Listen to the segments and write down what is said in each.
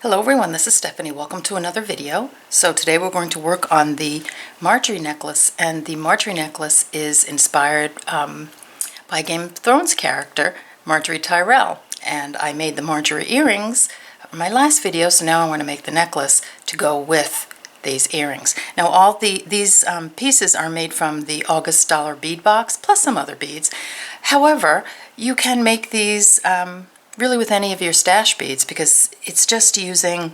Hello everyone, this is Stephanie. Welcome to another video. So today we're going to work on the Margaery necklace, and the Margaery necklace is inspired by a Game of Thrones character, Margaery Tyrell, and I made the Margaery earrings in my last video, so now I want to make the necklace to go with these earrings. Now all these pieces are made from the August dollar bead box, plus some other beads. However, you can make these really with any of your stash beads, because it's just using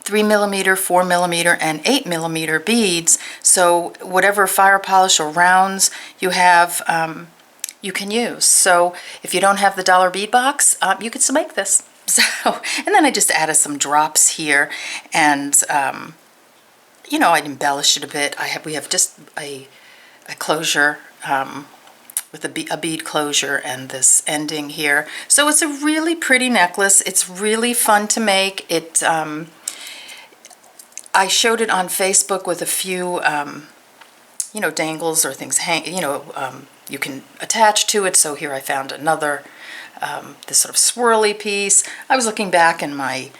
3mm, 4mm, and 8mm beads. So whatever fire polish or rounds you have, you can use. So if you don't have the dollar bead box, you could still make this. So, and then I just added some drops here, and you know, I'd embellish it a bit. We have just a closure with a bead closure and this ending here. So it's a really pretty necklace. It's really fun to make. It I showed it on Facebook with a few you know, dangles or things you can attach to it. So here I found another this sort of swirly piece. I was looking back in my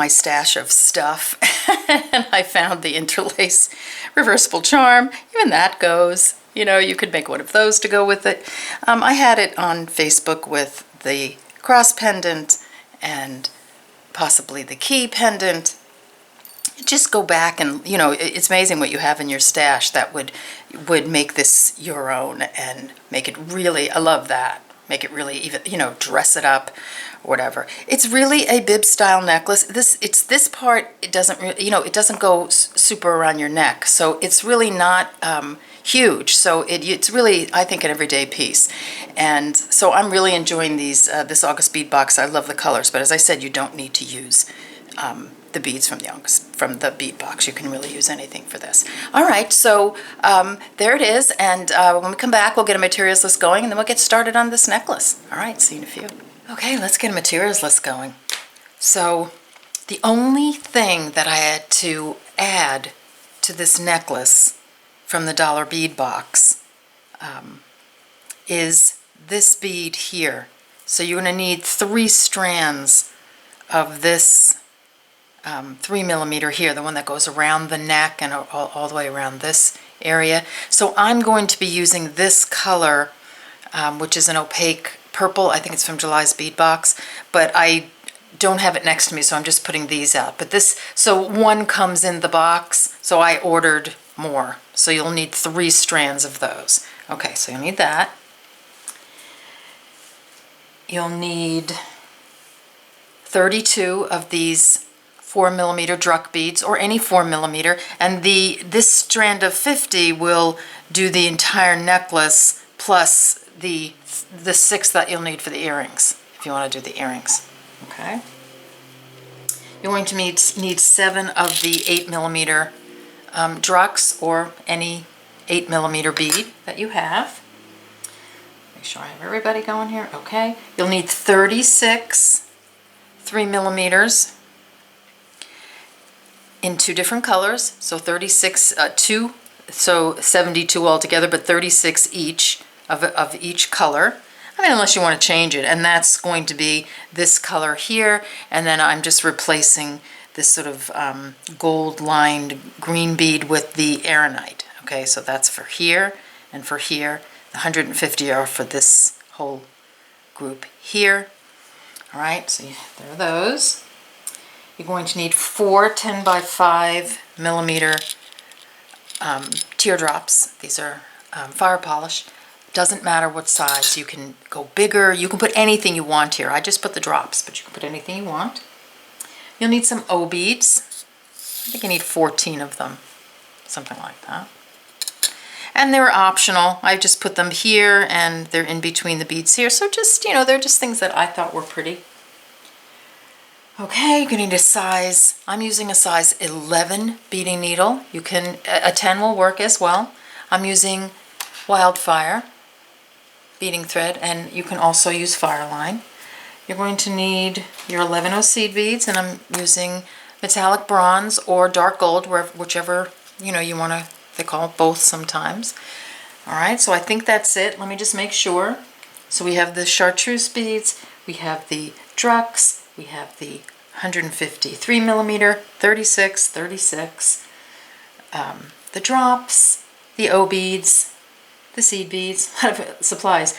stash of stuff and I found the interlace reversible charm. Even that goes. You know, you could make one of those to go with it. I had it on Facebook with the cross pendant and possibly the key pendant. Just go back and, you know, it's amazing what you have in your stash that would make this your own and make it really, I love that. Make it really even, you know, dress it up or whatever. It's really a bib style necklace. This part, it doesn't really, you know, it doesn't go super around your neck. So it's really not huge. So it's really, I think, an everyday piece. And so I'm really enjoying these, this August bead box. I love the colors, but as I said, you don't need to use the beads from the bead box. You can really use anything for this. All right, so there it is, and when we come back, we'll get a materials list going, and then we'll get started on this necklace. All right, see you in a few. Okay, let's get a materials list going. So the only thing that I had to add to this necklace from the dollar bead box is this bead here. So you're going to need 3 strands of this 3mm here, the one that goes around the neck and all the way around this area. So I'm going to be using this color, which is an opaque purple. I think it's from July's bead box, but I don't have it next to me, so I'm just putting these out. But this, so one comes in the box, so I ordered more. So you'll need 3 strands of those. Okay, so you'll need that. You'll need 32 of these 4mm Druck beads, or any 4mm, and this strand of 50 will do the entire necklace plus the 6 that you'll need for the earrings, if you want to do the earrings. Okay. You're going to need 7 of the 8mm Drucks, or any 8mm bead that you have. Make sure I have everybody going here. Okay. You'll need 36 3mm in 2 different colors, so 36, so 72 altogether, but 36 each of each color. I mean, unless you want to change it, and that's going to be this color here, and then I'm just replacing this sort of gold-lined green bead with the Erinite. Okay, so that's for here and for here. The 150 are for this whole group here. All right, so there are those. You're going to need 4 10 by 5mm teardrops. These are Firepolishd. Doesn't matter what size. You can go bigger. You can put anything you want here. I just put the drops, but you can put anything you want. You'll need some O beads. I think you need 14 of them, something like that. And they're optional. I just put them here, and they're in between the beads here. So just, you know, they're just things that I thought were pretty. Okay, you're going to need a size, I'm using a size 11 beading needle. You can, a 10 will work as well. I'm using Wildfire beading thread, and you can also use Fireline. You're going to need your 11 seed beads, and I'm using metallic bronze or dark gold, whichever, you know, you want to, they call it both sometimes. All right, so I think that's it. Let me just make sure. So we have the Chartreuse beads, we have the Drux, we have the 153 millimeter, 36, 36, the drops, the O beads, the seed beads, a lot of supplies,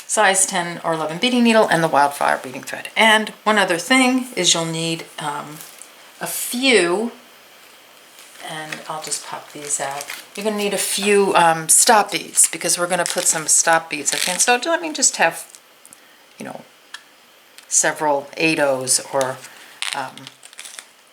size 10 or 11 beading needle, and the Wildfire beading thread. And one other thing is you'll need a few, and I'll just pop these out. You're going to need a few stop beads, because we're going to put some stop beads, I think. So let me just have, you know, several 8/0s or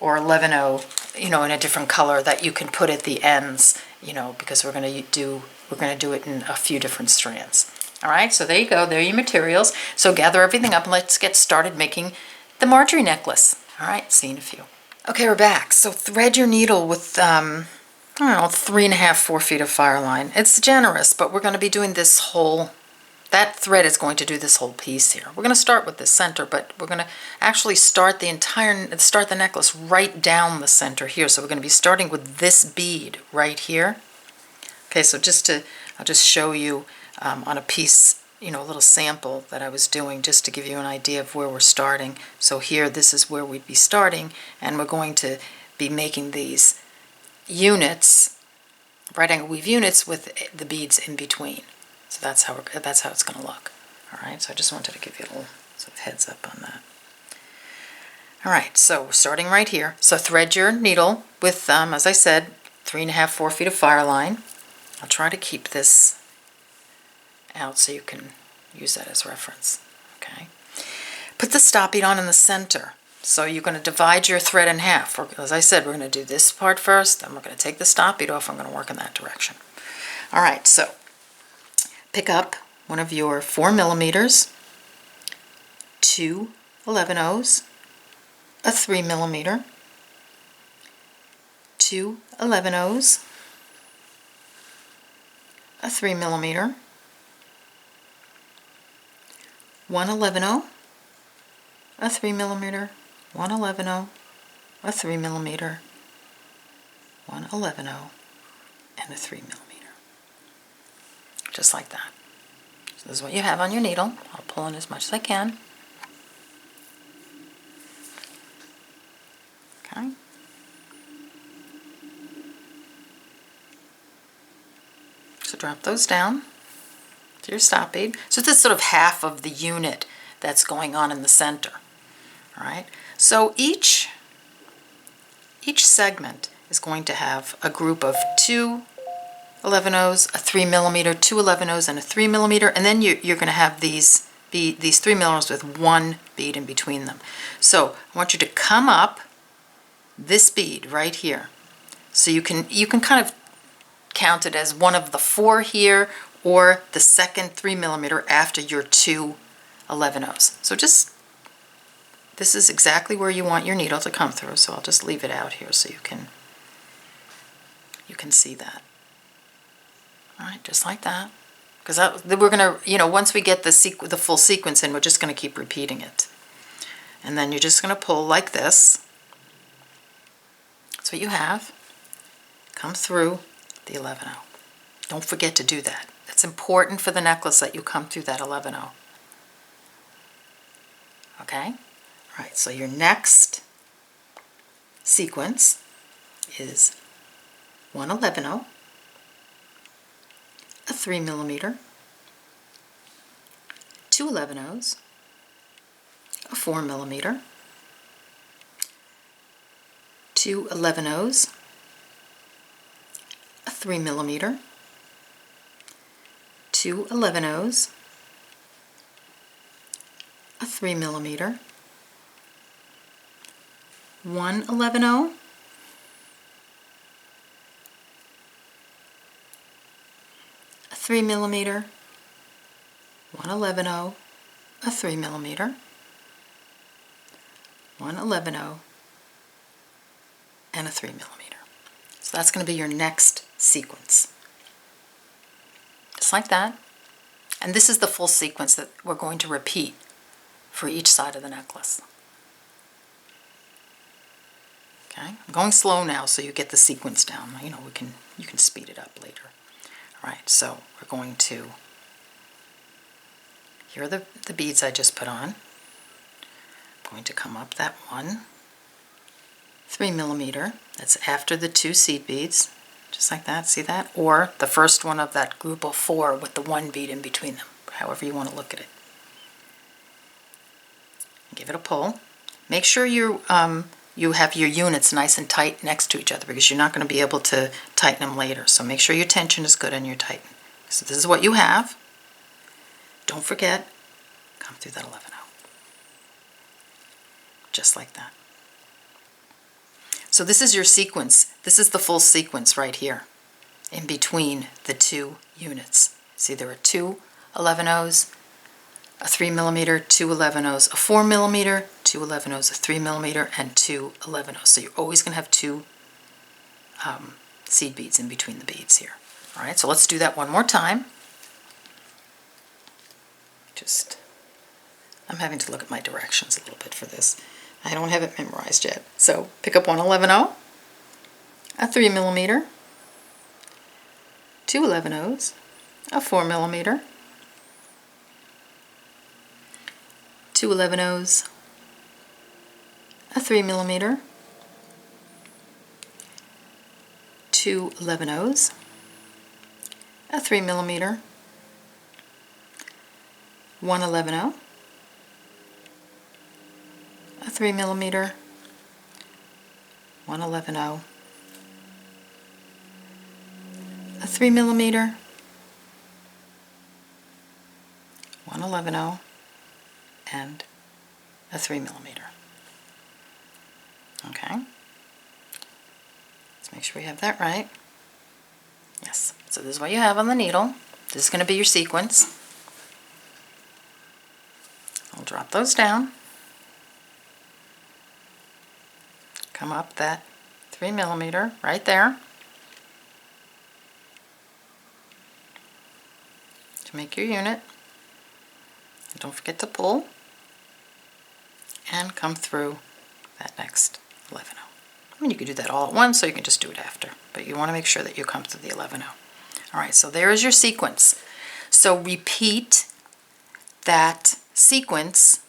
11/0, you know, in a different color that you can put at the ends, you know, because we're going to do it in a few different strands. All right, so there you go. There are your materials. So gather everything up and let's get started making the Margaery necklace. All right, see you in a few. Okay, we're back. So thread your needle with, I don't know, 3.5, 4 feet of Fireline. It's generous, but we're going to be doing this whole, that thread is going to do this whole piece here. We're going to start with the center, but we're going to actually start the necklace right down the center here. So we're going to be starting with this bead right here. Okay, so I'll just show you on a piece, you know, a little sample that I was doing just to give you an idea of where we're starting. So here, this is where we'd be starting, and we're going to be making these units, right angle weave units with the beads in between. So that's how it's going to look. All right, so I just wanted to give you a little sort of heads up on that. All right, so we're starting right here. So thread your needle with, as I said, 3.5, 4 feet of Fireline. I'll try to keep this out so you can use that as reference. Okay. Put the stop bead on in the center. So you're going to divide your thread in half. As I said, we're going to do this part first, then we're going to take the stop bead off. I'm going to work in that direction. All right, so pick up one of your 4 millimeters, 2 11/0s, a 3 millimeter, 2 11/0s, a 3 millimeter, 1 11/0, a 3 millimeter, 1 11/0, a 3 millimeter, 1 11/0, and a 3 millimeter. Just like that. So this is what you have on your needle. I'll pull in as much as I can. Okay. So drop those down to your stop bead. So this is sort of half of the unit that's going on in the center. All right. So each segment is going to have a group of 2 11/0s, a 3 millimeter, 2 11/0s, and a 3 millimeter, and then you're going to have these 3 millimeters with 1 bead in between them. So I want you to come up this bead right here. So you can kind of count it as one of the 4 here, or the second 3 millimeter after your 2 11/0s. So this is exactly where you want your needle to come through, so I'll just leave it out here so you can see that. All right, just like that. Because we're going to, you know, once we get the full sequence in, we're just going to keep repeating it. And then you're just going to pull like this. That's what you have. Come through the 11/0. Don't forget to do that. It's important for the necklace that you come through that 11/0. Okay? All right, so your next sequence is 1 11/0, a 3 millimeter, 2 11/0s, a 4 millimeter, 2 11/0s, a 3 millimeter, 2 11/0s, a 3 millimeter, 1 11/0, a 3 millimeter, 1 11/0, a 3 millimeter, 1 11/0, and a 3 millimeter. So that's going to be your next sequence. Just like that. And this is the full sequence that we're going to repeat for each side of the necklace. Okay, I'm going slow now so you get the sequence down. You know, you can speed it up later. All right, so we're going to, here are the beads I just put on. going to come up that 3mm. That's after the 2 seed beads, just like that, see that? Or the first one of that group of 4 with the 1 bead in between them, however you want to look at it. Give it a pull. Make sure you have your units nice and tight next to each other, because you're not going to be able to tighten them later. So make sure your tension is good and you're tighten. So this is what you have. Don't forget, come through that 11-0. Just like that. So this is your sequence. This is the full sequence right here in between the 2 units. See, there are 2 11-0s, a 3mm, 2 11-0s, a 4mm, 2 11-0s, a 3mm, and 2 11-0s. So you're always going to have 2 seed beads in between the beads here. All right, so let's do that one more time. I'm having to look at my directions a little bit for this. I don't have it memorized yet. So pick up one 11-0, a 3mm, 2 11-0s, a 4mm, 2 11-0s, a 3mm, 2 11-0s, a 3mm, 1 11-0, a 3mm, 1 11-0, a 3mm, 1 11-0, and a 3mm. Okay, let's make sure we have that right. Yes, so this is what you have on the needle. This is going to be your sequence. I'll drop those down. Come up that 3mm right there to make your unit. And don't forget to pull and come through that next 11-0. I mean, you could do that all at once, or you can just do it after, but you want to make sure that you come through the 11-0. All right, so there is your sequence. So repeat that sequence.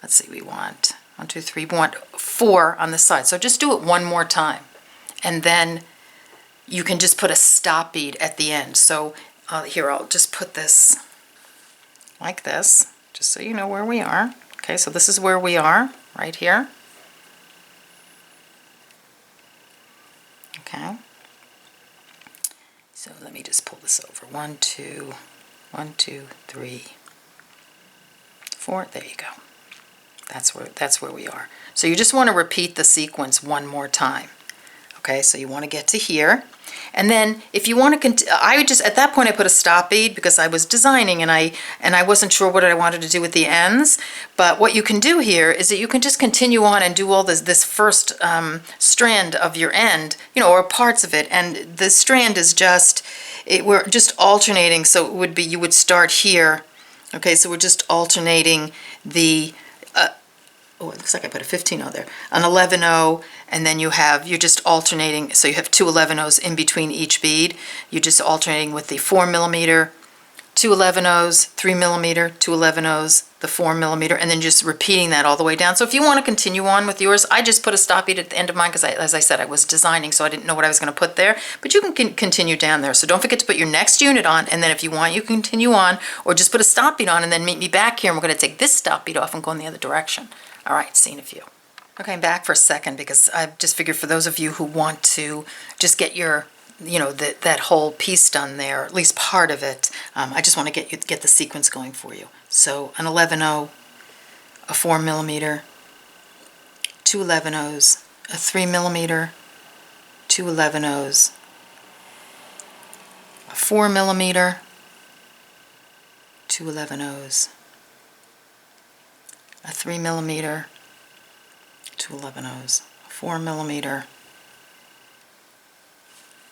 Let's see, we want 1, 2, 3, we want 4 on the side. So just do it one more time, and then you can just put a stop bead at the end. So here, I'll just put this like this, just so you know where we are. Okay, so this is where we are, right here. Okay, so let me just pull this over. 1, 2, 1, 2, 3, 4. There you go. That's where we are. So you just want to repeat the sequence one more time. Okay, so you want to get to here, and then if you want to I would just, at that point I put a stop bead because I was designing and I wasn't sure what I wanted to do with the ends. But what you can do here is that you can just continue on and do all this first strand of your end, you know, or parts of it, and the strand is just, we're just alternating. So it would be, you would start here. Okay, so we're just alternating the oh, it looks like I put a 15-0 there, an 11-0, and then you're just alternating, so you have 2 11-0s in between each bead. You're just alternating with the 4mm, 2 11-0s, 3mm, 2 11-0s, the 4mm, and then just repeating that all the way down. So if you want to continue on with yours, I just put a stop bead at the end of mine because, as I said, I was designing, so I didn't know what I was going to put there, but you can continue down there. So don't forget to put your next unit on, and then if you want, you can continue on, or just put a stop bead on and then meet me back here, and we're going to take this stop bead off and go in the other direction. All right, see in a few. Okay, I'm back for a second because I just figured for those of you who want to just get your, you know, that whole piece done there, at least part of it, I just want to get the sequence going for you. So an 11-0, a 4mm, 2 11-0s, a 3mm, 2 11-0s, a 4mm, 2 11-0s, a 3mm, 2 11-0s, a 4mm,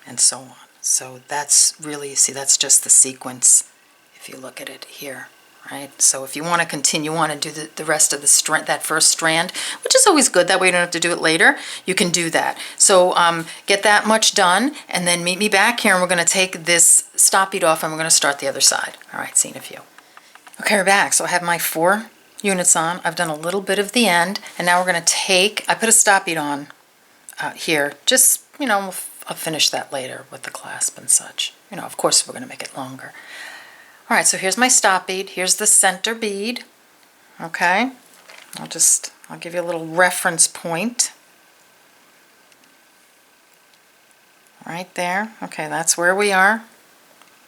and so on. So that's really, see, that's just the sequence if you look at it here, right? So if you want to continue on and do the rest of the strand, that first strand, which is always good, that way you don't have to do it later, you can do that. So get that much done, and then meet me back here, and we're going to take this stop bead off, and we're going to start the other side. All right, see you in a few. Okay, we're back. So I have my 4 units on. I've done a little bit of the end, and now we're going to take, I put a stop bead on here, just, you know, I'll finish that later with the clasp and such. You know, of course we're going to make it longer. All right, so here's my stop bead. Here's the center bead. Okay, I'll give you a little reference point. Right there. Okay, that's where we are.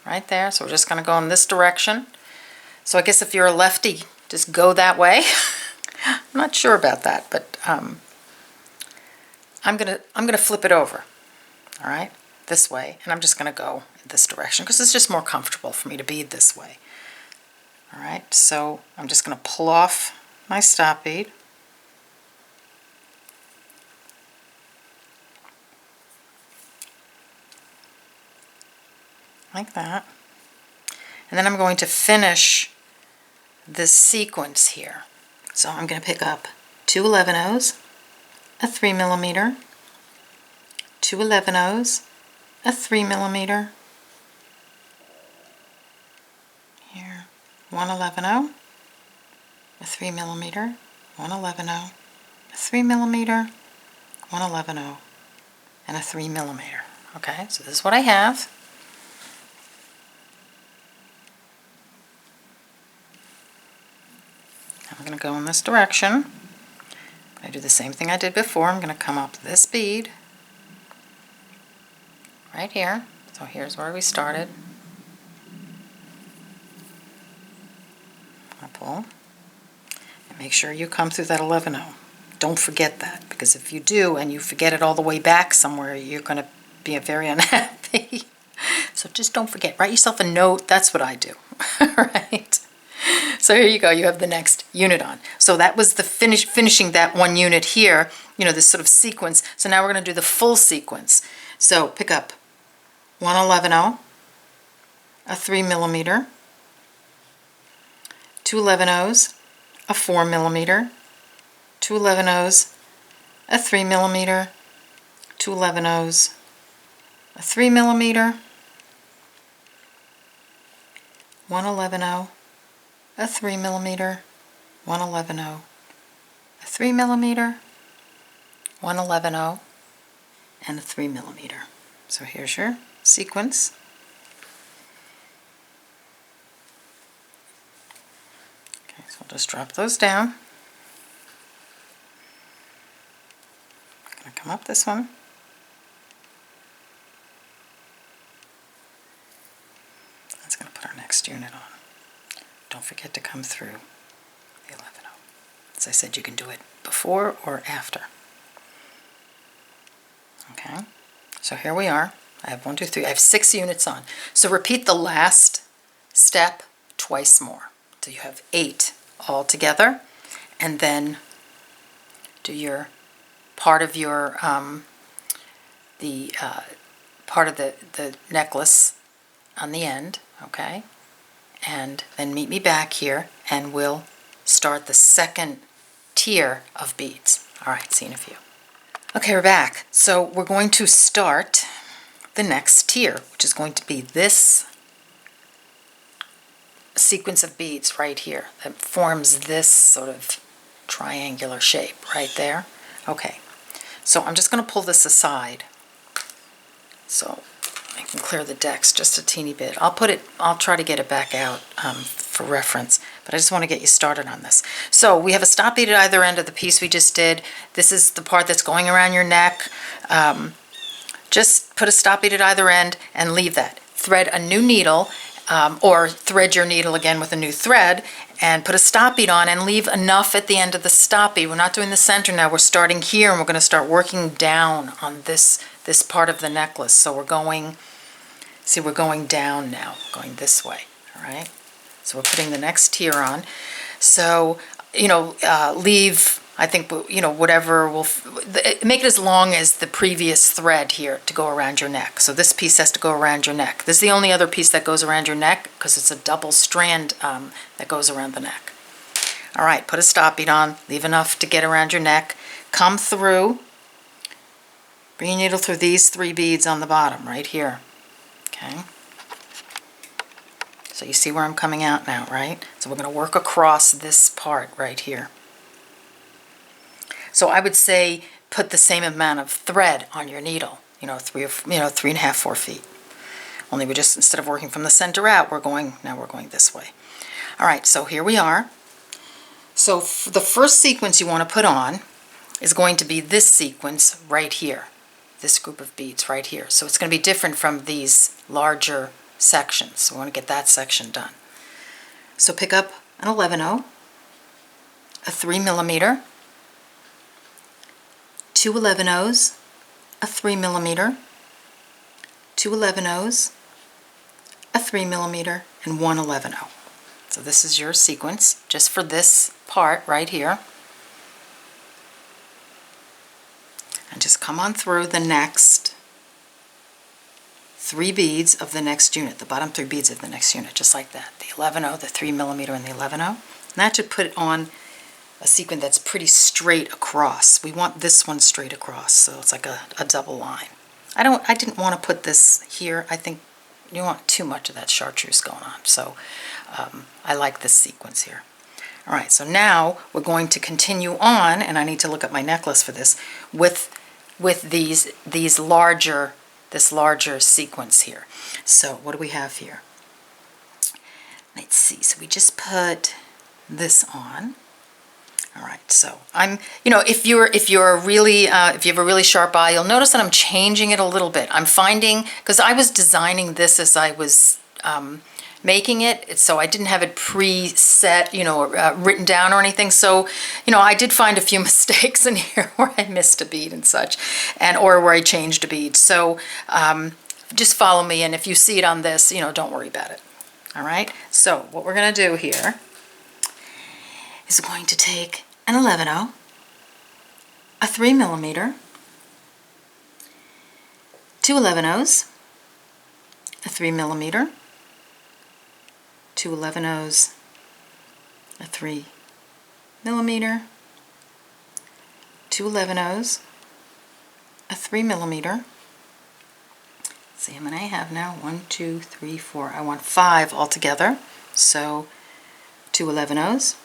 Right there. So we're just going to go in this direction. So I guess if you're a lefty, just go that way. I'm not sure about that, but I'm gonna flip it over. All right, this way, and I'm just gonna go in this direction because it's just more comfortable for me to bead this way. All right, so I'm just gonna pull off my stop bead. Like that. And then I'm going to finish this sequence here. So I'm going to pick up 2 11-0s, a 3mm, 2 11-0s, a 3mm, here, 1 11-0, a 3mm, 1 11-0, a 3mm, 1 11-0, and a 3mm. Okay, so this is what I have. I'm going to go in this direction. I do the same thing I did before. I'm going to come up this bead right here. So here's where we started. I pull. And make sure you come through that 11-0. Don't forget that, because if you do and you forget it all the way back somewhere, you're going to be very unhappy. So just don't forget. Write yourself a note. That's what I do. Right? So here you go, you have the next unit on. So that was the finishing that one unit here, you know, this sort of sequence. So now we're going to do the full sequence. So pick up 1 11-0, a 3mm, 2 11-0s, a 4mm, 2 11-0s, a 3mm, 2 11-0s, a 3mm, 1 11-0, a 3mm, 1 11-0, a 3mm, 1 11-0, and a 3mm. So here's your sequence. Okay, so I'll just drop those down. I'm going to come up this one. That's going to put our next unit on. Don't forget to come through the 11-0. As I said, you can do it before or after. Okay, so here we are. I have 1, 2, 3. I have 6 units on. So repeat the last step twice more. So you have 8 all together, and then do your part of your part of the necklace on the end. Okay. And then meet me back here and we'll start the second tier of beads. All right, see you in a few. Okay, we're back. So we're going to start the next tier, which is going to be this sequence of beads right here that forms this sort of triangular shape right there. Okay, so I'm just going to pull this aside so I can clear the decks just a teeny bit. I'll try to get it back out for reference, but I just want to get you started on this. So we have a stop bead at either end of the piece we just did. This is the part that's going around your neck. Just put a stop bead at either end and leave that. Thread a new needle, or thread your needle again with a new thread, and put a stop bead on and leave enough at the end of the stop bead. We're not doing the center now. We're starting here and we're going to start working down on this part of the necklace. So we're going, see, we're going down now, going this way, all right? So we're putting the next tier on. So, you know, leave, I think, you know, whatever will, make it as long as the previous thread here to go around your neck. So this piece has to go around your neck. This is the only other piece that goes around your neck because it's a double strand that goes around the neck. All right, put a stop bead on, leave enough to get around your neck, come through, bring your needle through these 3 beads on the bottom right here. Okay. So you see where I'm coming out now, right? So we're going to work across this part right here. So I would say put the same amount of thread on your needle, 3.5, 4 feet. Only we just, instead of working from the center out, we're going this way. All right, so here we are. So the first sequence you want to put on is going to be this sequence right here, this group of beads right here. So it's going to be different from these larger sections. So we want to get that section done. So pick up an 11/0, a 3 millimeter, 2 11/0s, a 3 millimeter, 2 11/0s, a 3 millimeter, and 1 11/0. So this is your sequence just for this part right here. And just come on through the next 3 beads of the next unit, the bottom 3 beads of the next unit, just like that. The 11/0, the 3 millimeter, and the 11/0. And that should put it on a sequin that's pretty straight across. We want this one straight across, so it's like a double line. I didn't want to put this here. I think you want too much of that chartreuse going on, so I like this sequence here. All right, so now we're going to continue on, and I need to look at my necklace for this, with this larger sequence here. So what do we have here? Let's see. So we just put this on. All right. So if you have a really sharp eye, you'll notice that I'm changing it a little bit. I'm finding, because I was designing this as I was making it, so I didn't have it preset, written down or anything. So, I did find a few mistakes in here where I missed a bead and such, or where I changed a bead. So, just follow me, and if you see it on this, don't worry about it. All right. So, what we're going to do here is going to take an 11/0, a 3 millimeter, 2 11/0s, a 3 millimeter, 2 11/0s, a 3 millimeter, 2 11/0s, a 3 millimeter. See how many I have now? 1, 2, 3, 4. I want 5 altogether. So 2 11/0s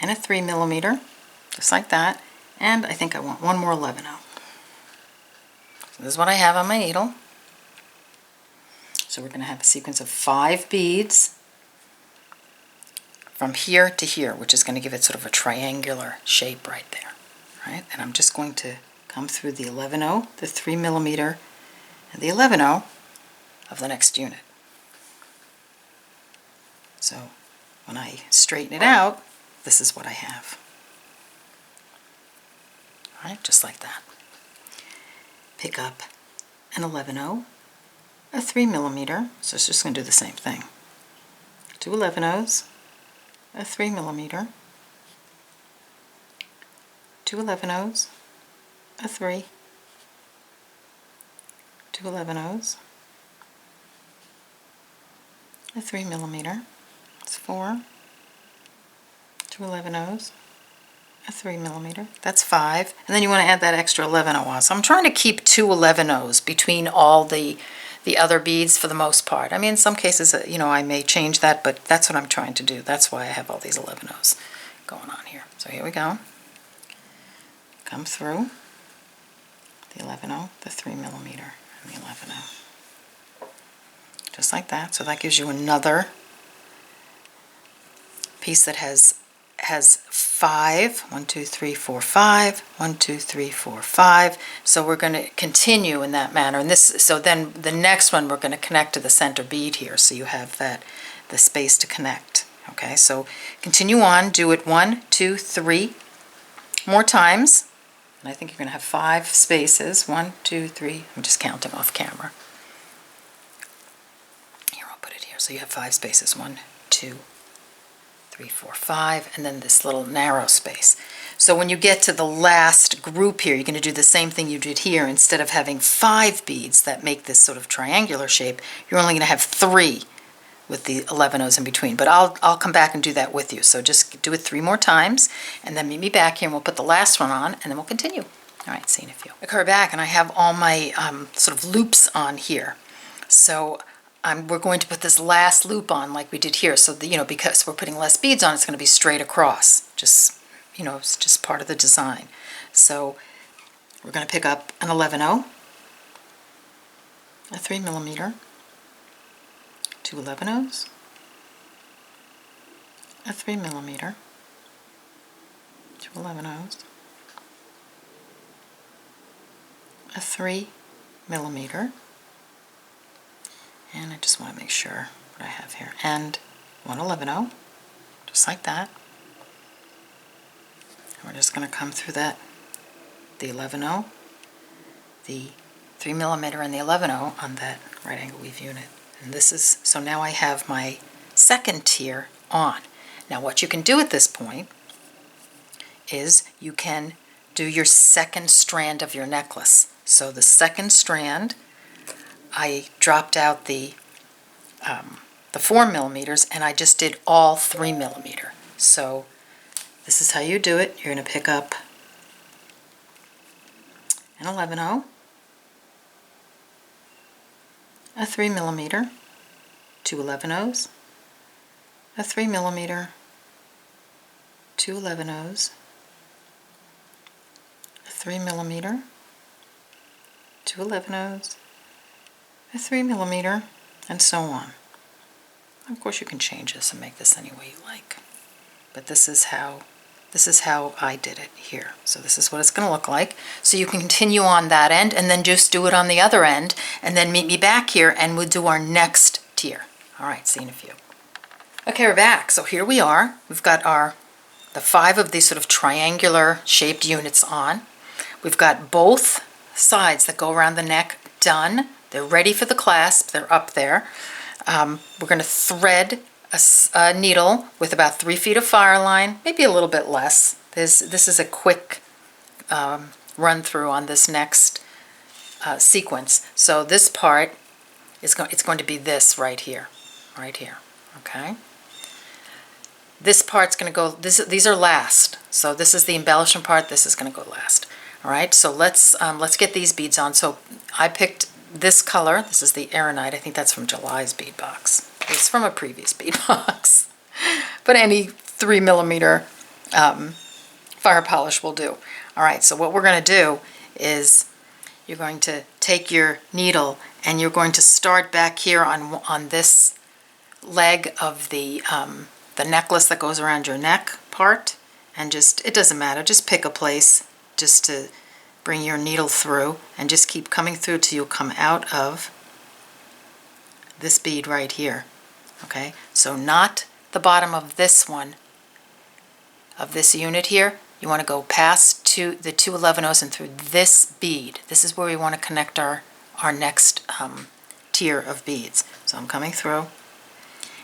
and a 3 millimeter, just like that. And I think I want one more 11/0. So this is what I have on my needle. So we're going to have a sequence of 5 beads from here to here, which is going to give it sort of a triangular shape right there. Right? And I'm just going to come through the 11/0, the 3 millimeter, and the 11/0 of the next unit. So when I straighten it out, this is what I have. All right, just like that. Pick up an 11/0, a 3 millimeter, so it's just going to do the same thing. 2 11/0s, a 3 millimeter, 2 11/0s, a 3, 2 11/0s, a 3 millimeter, that's 4, 2 11/0s, a 3 millimeter, that's 5, and then you want to add that extra 11/0 on. So I'm trying to keep 2 11/0s between all the other beads for the most part. I mean, in some cases, I may change that, but that's what I'm trying to do. That's why I have all these 11/0s going on here. So here we go. Come through the 11/0, the 3 millimeter, and the 11/0. Just like that. So that gives you another piece that has 5, 1, 2, 3, 4, 5, 1, 2, 3, 4, 5. So we're going to continue in that manner. And so then the next one we're going to connect to the center bead here, so you have the space to connect. Okay, so continue on, do it 1, 2, 3 more times. And I think you're going to have 5 spaces. 1, 2, 3. I'm just counting off camera. Here, I'll put it here. So you have 5 spaces. 1, 2, 3, 4, 5, and then this little narrow space. So when you get to the last group here, you're going to do the same thing you did here. Instead of having 5 beads that make this sort of triangular shape, you're only going to have 3 with the 11/0s in between. But I'll come back and do that with you. So just do it 3 more times, and then meet me back here, and we'll put the last one on, and then we'll continue. All right, see you in a few. I come back, and I have all my sort of loops on here. So we're going to put this last loop on like we did here. So, because we're putting less beads on, it's going to be straight across. Just, it's just part of the design. So we're going to pick up an 11/0, a 3mm, 2 11/0s, a 3mm, 2 11/0s, a 3mm, and I just want to make sure what I have here, and 1 11/0, just like that. And we're just going to come through that, the 11/0, the 3mm, and the 11/0 on that right angle weave unit. And this is, so now I have my second tier on. Now what you can do at this point is you can do your second strand of your necklace. So the second strand, I dropped out the 4mm and I just did all 3mm. So this is how you do it. You're going to pick up an 11/0, a 3mm, 2 11/0s, a 3mm, 2 11/0s, a 3mm, 2 11/0s, a 3mm, and so on. Of course you can change this and make this any way you like, but this is how I did it here. So this is what it's going to look like. So you can continue on that end and then just do it on the other end, and then meet me back here and we'll do our next tier. All right, see you in a few. Okay, we're back. So here we are. We've got the 5 of these sort of triangular shaped units on. We've got both sides that go around the neck done. They're ready for the clasp. They're up there. We're going to thread a needle with about 3 feet of Fireline, maybe a little bit less. This is a quick run through on this next sequence. So this part is going to be this right here, okay? This part's going to go, these are last. So this is the embellishment part, this is going to go last. All right, so let's get these beads on. So I picked this color. This is the Erinite. I think that's from July's bead box. It's from a previous bead box. But any 3mm fire polish will do. All right, so what we're going to do is you're going to take your needle and you're going to start back here on this leg of the necklace that goes around your neck part, and just, it doesn't matter, just pick a place just to bring your needle through and just keep coming through till you come out of this bead right here. Okay, so not the bottom of this one, of this unit here. You want to go past the 2 11/0s and through this bead. This is where we want to connect our next tier of beads. So I'm coming through,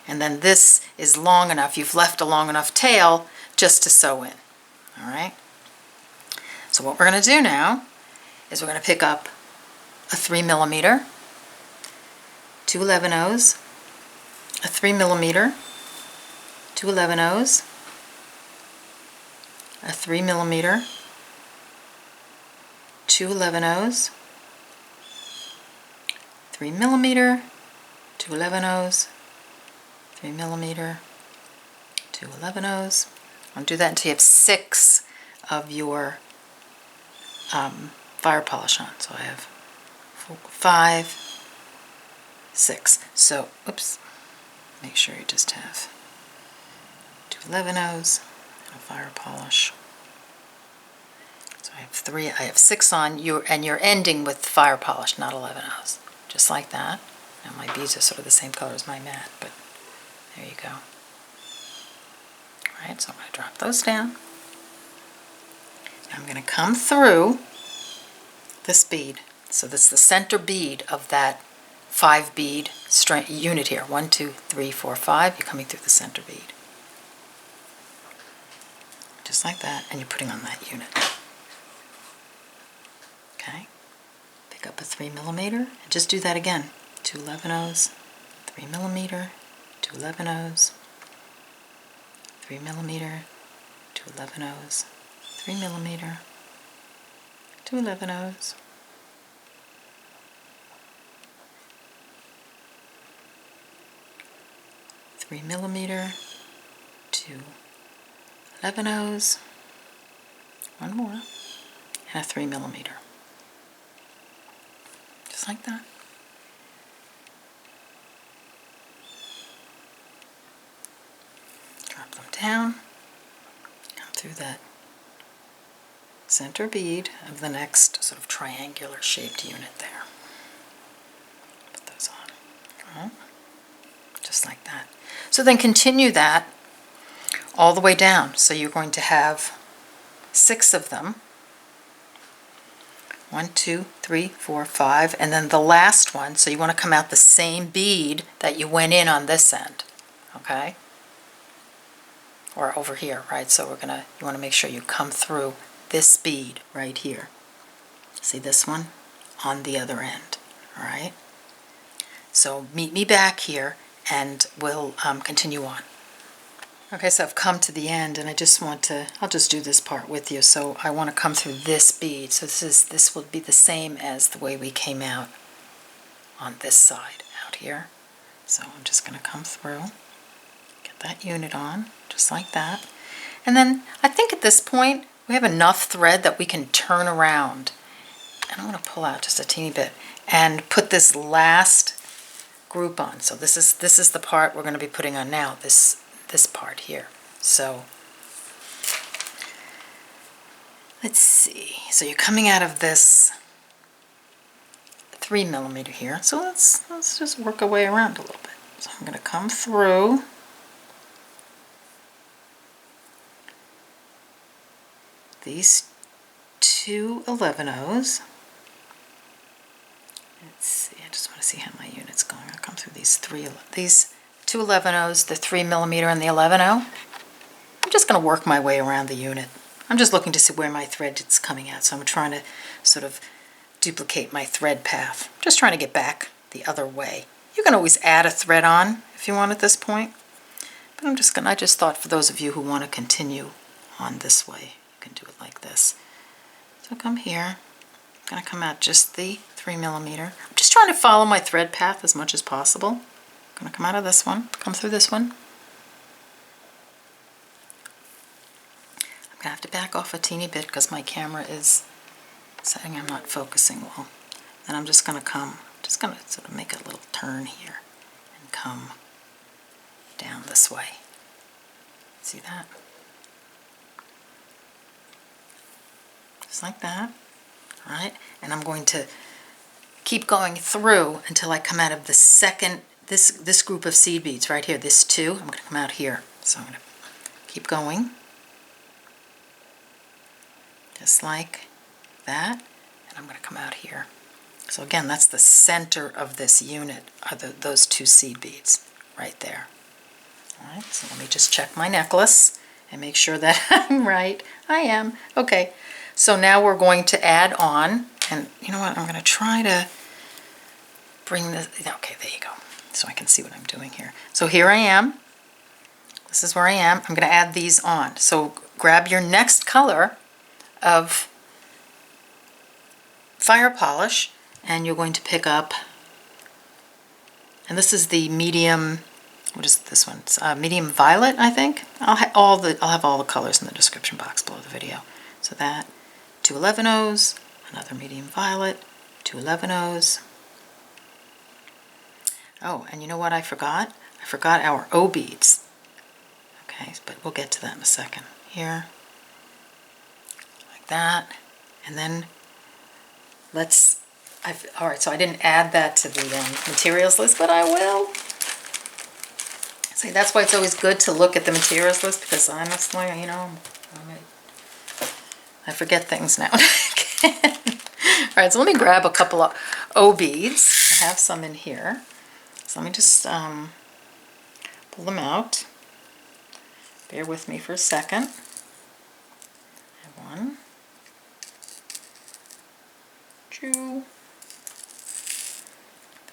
and then this is long enough, you've left a long enough tail just to sew in. All right, so what we're going to do now is we're going to pick up a 3mm, 2 11/0s, a 3mm, 2 11/0s, a 3mm, 2 11/0s, 3mm, 2 11/0s, 3mm, 2 11/0s. I'll do that until you have 6 of your fire polish on. So I have 4, 5, 6. So, oops, make sure you just have 2 11/0s and a fire polish. So I have 3, I have 6 on, and you're ending with fire polish, not 11/0s. Just like that. Now my beads are sort of the same color as my mat, but there you go. Alright, so I'm going to drop those down. I'm going to come through this bead. So this is the center bead of that 5 bead unit here. 1, 2, 3, 4, 5. You're coming through the center bead. Just like that, and you're putting on that unit. Okay. Pick up a 3mm and just do that again. 2 11/0s, 3mm, 2 11/0s, 3mm, 2 11/0s, 3mm, 2 11/0s, 3mm, 2 11-0s, one more, and a 3mm. Just like that. Drop them down, come through that center bead of the next sort of triangular shaped unit there. Put those on. Just like that. So then continue that all the way down. So you're going to have 6 of them. 1, 2, 3, 4, 5, and then the last one, so you want to come out the same bead that you went in on this end, okay? Or over here, right? So you want to make sure you come through this bead right here. See this one? On the other end, all right? So meet me back here and we'll continue on. Okay, so I've come to the end and I just want to, I'll just do this part with you. So I want to come through this bead. So this will be the same as the way we came out on this side out here. So I'm just going to come through, get that unit on, just like that. And then I think at this point we have enough thread that we can turn around. And I'm going to pull out just a teeny bit and put this last group on. So this is the part we're going to be putting on now, this part here. So let's see. So you're coming out of this 3mm here. So let's just work our way around a little bit. So I'm going to come through these 2 11-0s. Let's see. I just want to see how my unit's going. I'll come through these 2 11-0s, the 3mm and the 11-0. I'm just going to work my way around the unit. I'm just looking to see where my thread is coming at, so I'm trying to sort of duplicate my thread path. I'm just trying to get back the other way. You can always add a thread on if you want at this point, but I just thought for those of you who want to continue on this way, you can do it like this. So come here. I'm going to come out just the 3mm. I'm just trying to follow my thread path as much as possible. I'm going to come out of this one, come through this one. I'm going to have to back off a teeny bit because my camera is saying I'm not focusing well. And I'm just going to sort of make a little turn here and come down this way. See that? Just like that. All right, and I'm going to keep going through until I come out of the second, this group of seed beads right here, this 2, I'm going to come out here. So I'm going to keep going, just like that, and I'm going to come out here. So again, that's the center of this unit, are those 2 seed beads right there. All right, so let me just check my necklace and make sure that I'm right. I am. Okay. So now we're going to add on, and you know what, I'm going to try to bring this, okay, there you go, so I can see what I'm doing here. So here I am, this is where I am, I'm going to add these on. So grab your next color of Firepolishd, and you're going to pick up, and this is the medium, what is this one? It's medium violet, I think. I'll have all the colors in the description box below the video. So that, 2 11-0s, another medium violet, 2 11-0s. Oh, and you know what I forgot? I forgot our O beads. Okay, but we'll get to that in a second. Here, like that, and then all right, so I didn't add that to the materials list, but I will. See, that's why it's always good to look at the materials list, because honestly, you know, I forget things now. All right, so let me grab a couple of O beads. I have some in here. So let me just pull them out. Bear with me for a second. I have 1, 2,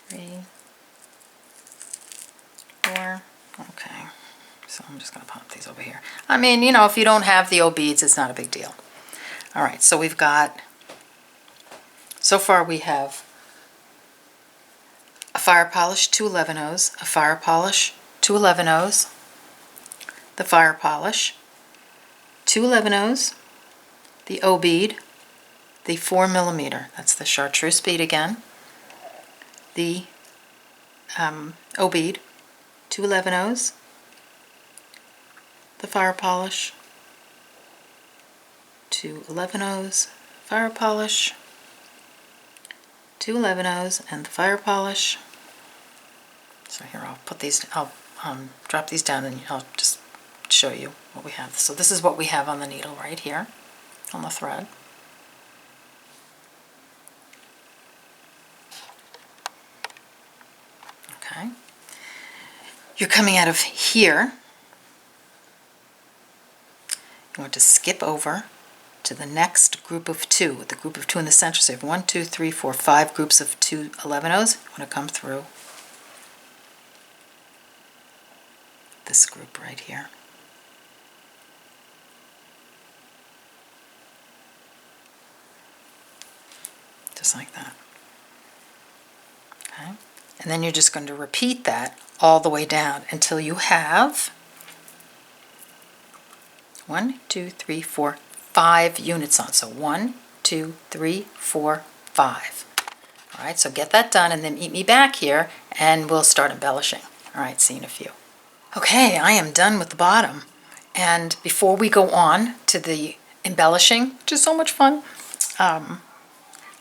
3, 4. Okay, so I'm just going to pop these over here. I mean, you know, if you don't have the O beads, it's not a big deal. All right, so we've got, so far we have a Firepolishd 2 11-0s, a Firepolishd 2 11/0s, the Firepolishd, 2 11/0s, the O bead, the 4mm, that's the Chartreuse bead again, the O bead, 2 11/0s, the Firepolishd, 2 11/0s, Firepolishd, 2 11/0s, and the Firepolishd. So here I'll put these, I'll drop these down and I'll just show you what we have. So this is what we have on the needle right here, on the thread. Okay. You're coming out of here. You want to skip over to the next group of 2, with the group of 2 in the center. So you have 1, 2, 3, 4, 5 groups of 2 11/0s. You want to come through this group right here. Just like that. Okay. And then you're just going to repeat that all the way down until you have 1, 2, 3, 4, 5 units on. So 1, 2, 3, 4, 5. All right, so get that done and then meet me back here and we'll start embellishing. All right, see you in a few. Okay, I am done with the bottom. And before we go on to the embellishing, which is so much fun,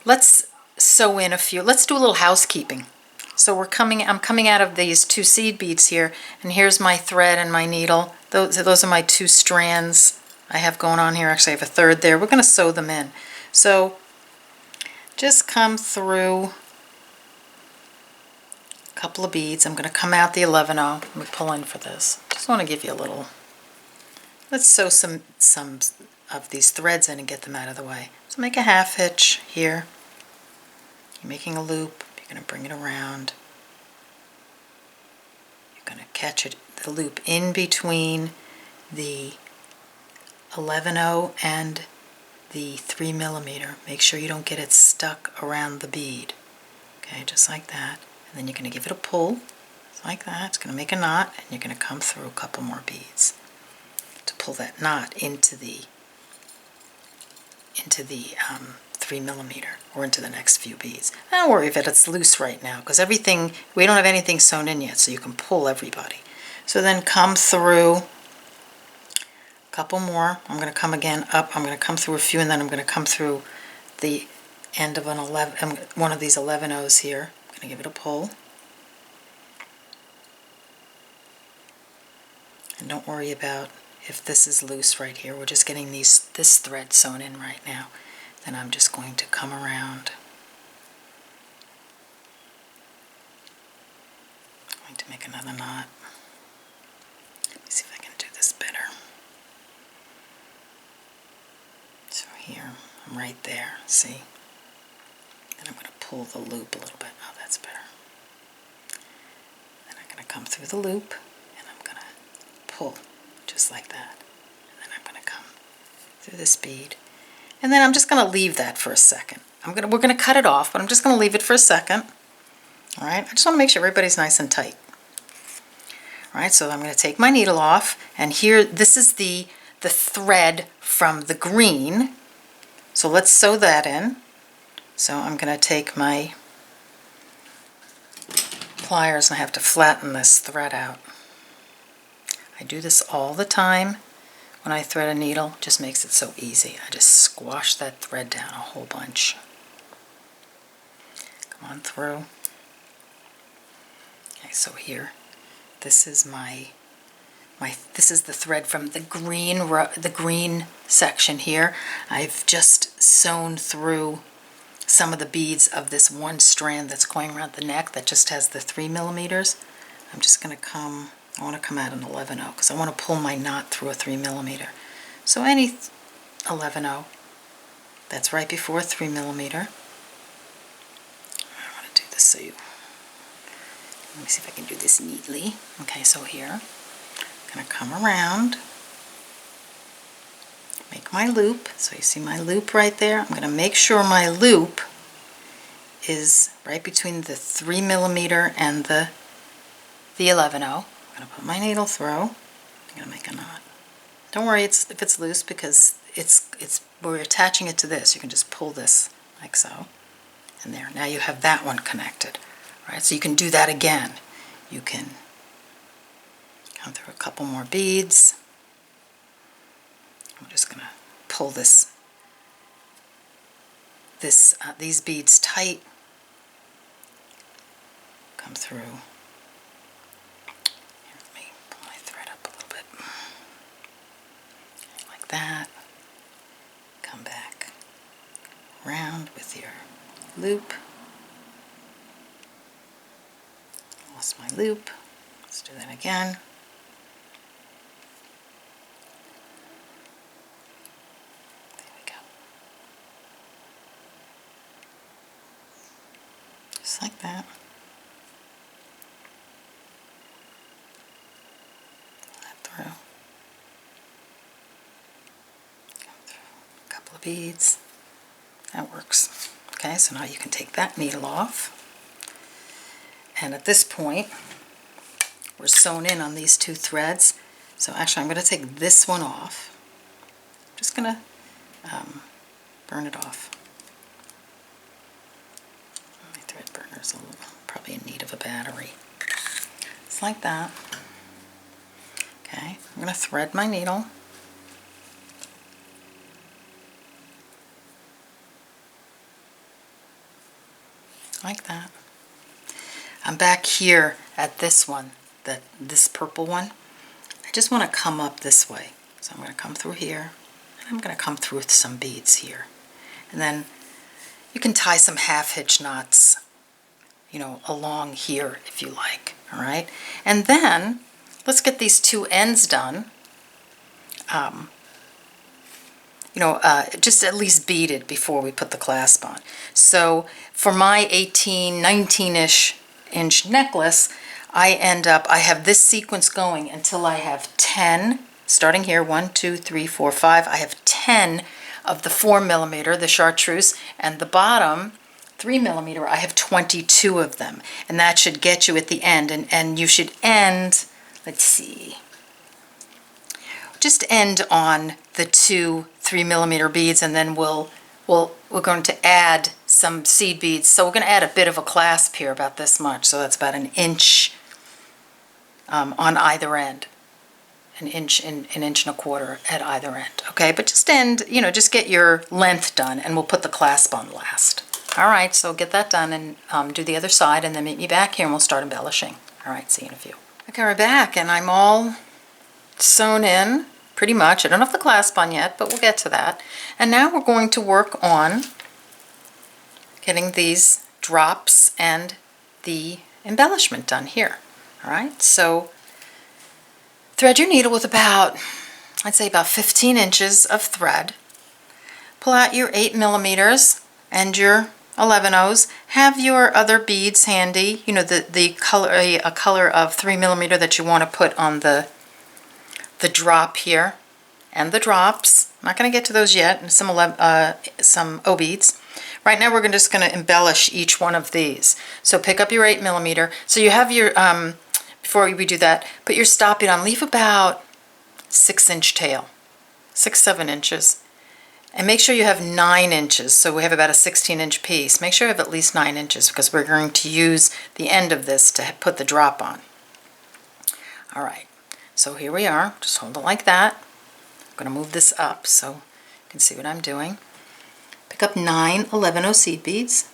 let's sew in a few. Let's do a little housekeeping. So I'm coming out of these 2 seed beads here, and here's my thread and my needle. Those are my 2 strands I have going on here. Actually, I have a third there. We're going to sew them in. So just come through a couple of beads. I'm going to come out the 11/0. Let me pull in for this. Just want to give you a little. Let's sew some of these threads in and get them out of the way. So make a half hitch here. You're making a loop. You're going to bring it around. You're going to catch it, the loop in between the 11/0 and the 3mm. Make sure you don't get it stuck around the bead. Okay, just like that. And then you're going to give it a pull, just like that. It's going to make a knot, and you're going to come through a couple more beads to pull that knot into the 3mm or into the next few beads. Don't worry if it's loose right now, because we don't have anything sewn in yet, so you can pull everybody. So then come through a couple more. I'm going to come again up. I'm going to come through a few, and then I'm going to come through the end of one of these 11/0s here. I'm going to give it a pull. And don't worry about if this is loose right here. We're just getting this thread sewn in right now. Then I'm just going to come around. I'm going to make another knot. Let me see if I can do this better. So here, I'm right there, see? Then I'm going to pull the loop a little bit. Oh, that's better. Then I'm going to come through the loop, and I'm going to pull, just like that. And then I'm going to come through this bead. And then I'm just going to leave that for a second. We're going to cut it off, but I'm just going to leave it for a second. All right, I just want to make sure everybody's nice and tight. All right, so I'm going to take my needle off, and here, this is the thread from the green. So let's sew that in. So I'm going to take my pliers, and I have to flatten this thread out. I do this all the time. When I thread a needle, it just makes it so easy. I just squash that thread down a whole bunch. Come on through. Okay, so here, this is this is the thread from the green section here. I've just sewn through some of the beads of this one strand that's going around the neck that just has the 3mm. I'm just going to come. I want to come out an 11/0 because I want to pull my knot through a 3mm. So any 11/0 that's right before a 3mm. I want to do this so you. Let me see if I can do this neatly. Okay, so here I'm going to come around, make my loop. So you see my loop right there. I'm going to make sure my loop is right between the 3mm and the 11/0. I'm going to put my needle through. I'm going to make a knot. Don't worry if it's loose, because we're attaching it to this. You can just pull this like so. And there. Now you have that one connected. All right, so you can do that again. You can come through a couple more beads. I'm just going to pull these beads tight. Come through. Here, let me pull my thread up a little bit. Like that. Come back around with your loop. Lost my loop. Let's do that again. There we go. Just like that. Pull that through. Come through a couple of beads. That works. Okay, so now you can take that needle off. And at this point, we're sewn in on these two threads. So actually, I'm going to take this one off. I'm just going to burn it off. My thread burner's probably in need of a battery. It's like that. Okay, I'm going to thread my needle. Like that. I'm back here at this one, this purple one. I just want to come up this way. So I'm going to come through here, and I'm going to come through with some beads here. And then you can tie some half hitch knots, you know, along here if you like, all right? And then let's get these two ends done. Just at least beaded before we put the clasp on. So for my 18, 19-ish inch necklace, I have this sequence going until I have 10, starting here, 1, 2, 3, 4, 5. I have 10 of the 4mm, the Chartreuse, and the bottom 3mm, I have 22 of them. And that should get you at the end. And you should end, let's see, just end on the two 3mm beads, and then we're going to add some seed beads. So we're going to add a bit of a clasp here, about this much. So that's about an inch on either end, an inch and a quarter at either end. Okay, but just end, just get your length done, and we'll put the clasp on last. All right, so get that done and do the other side, and then meet me back here, and we'll start embellishing. All right, see you in a few. Okay, we're back, and I'm all sewn in. Pretty much. I don't have the clasp on yet, but we'll get to that. And now we're going to work on getting these drops and the embellishment done here. All right, so thread your needle with I'd say about 15 inches of thread. Pull out your 8mm and your 11/0s. Have your other beads handy. The color, a color of 3mm that you want to put on the drop here, and the drops. I'm not going to get to those yet, and some O beads. Right now we're just going to embellish each one of these. So pick up your 8mm. So you have your, before we do that, put your stop bead on. Leave about 6-inch tail, 6-7 inches. And make sure you have 9 inches. So we have about a 16-inch piece. Make sure you have at least 9 inches, because we're going to use the end of this to put the drop on. All right. So here we are, just hold it like that. I'm going to move this up so you can see what I'm doing. Pick up 9 11/0 seed beads.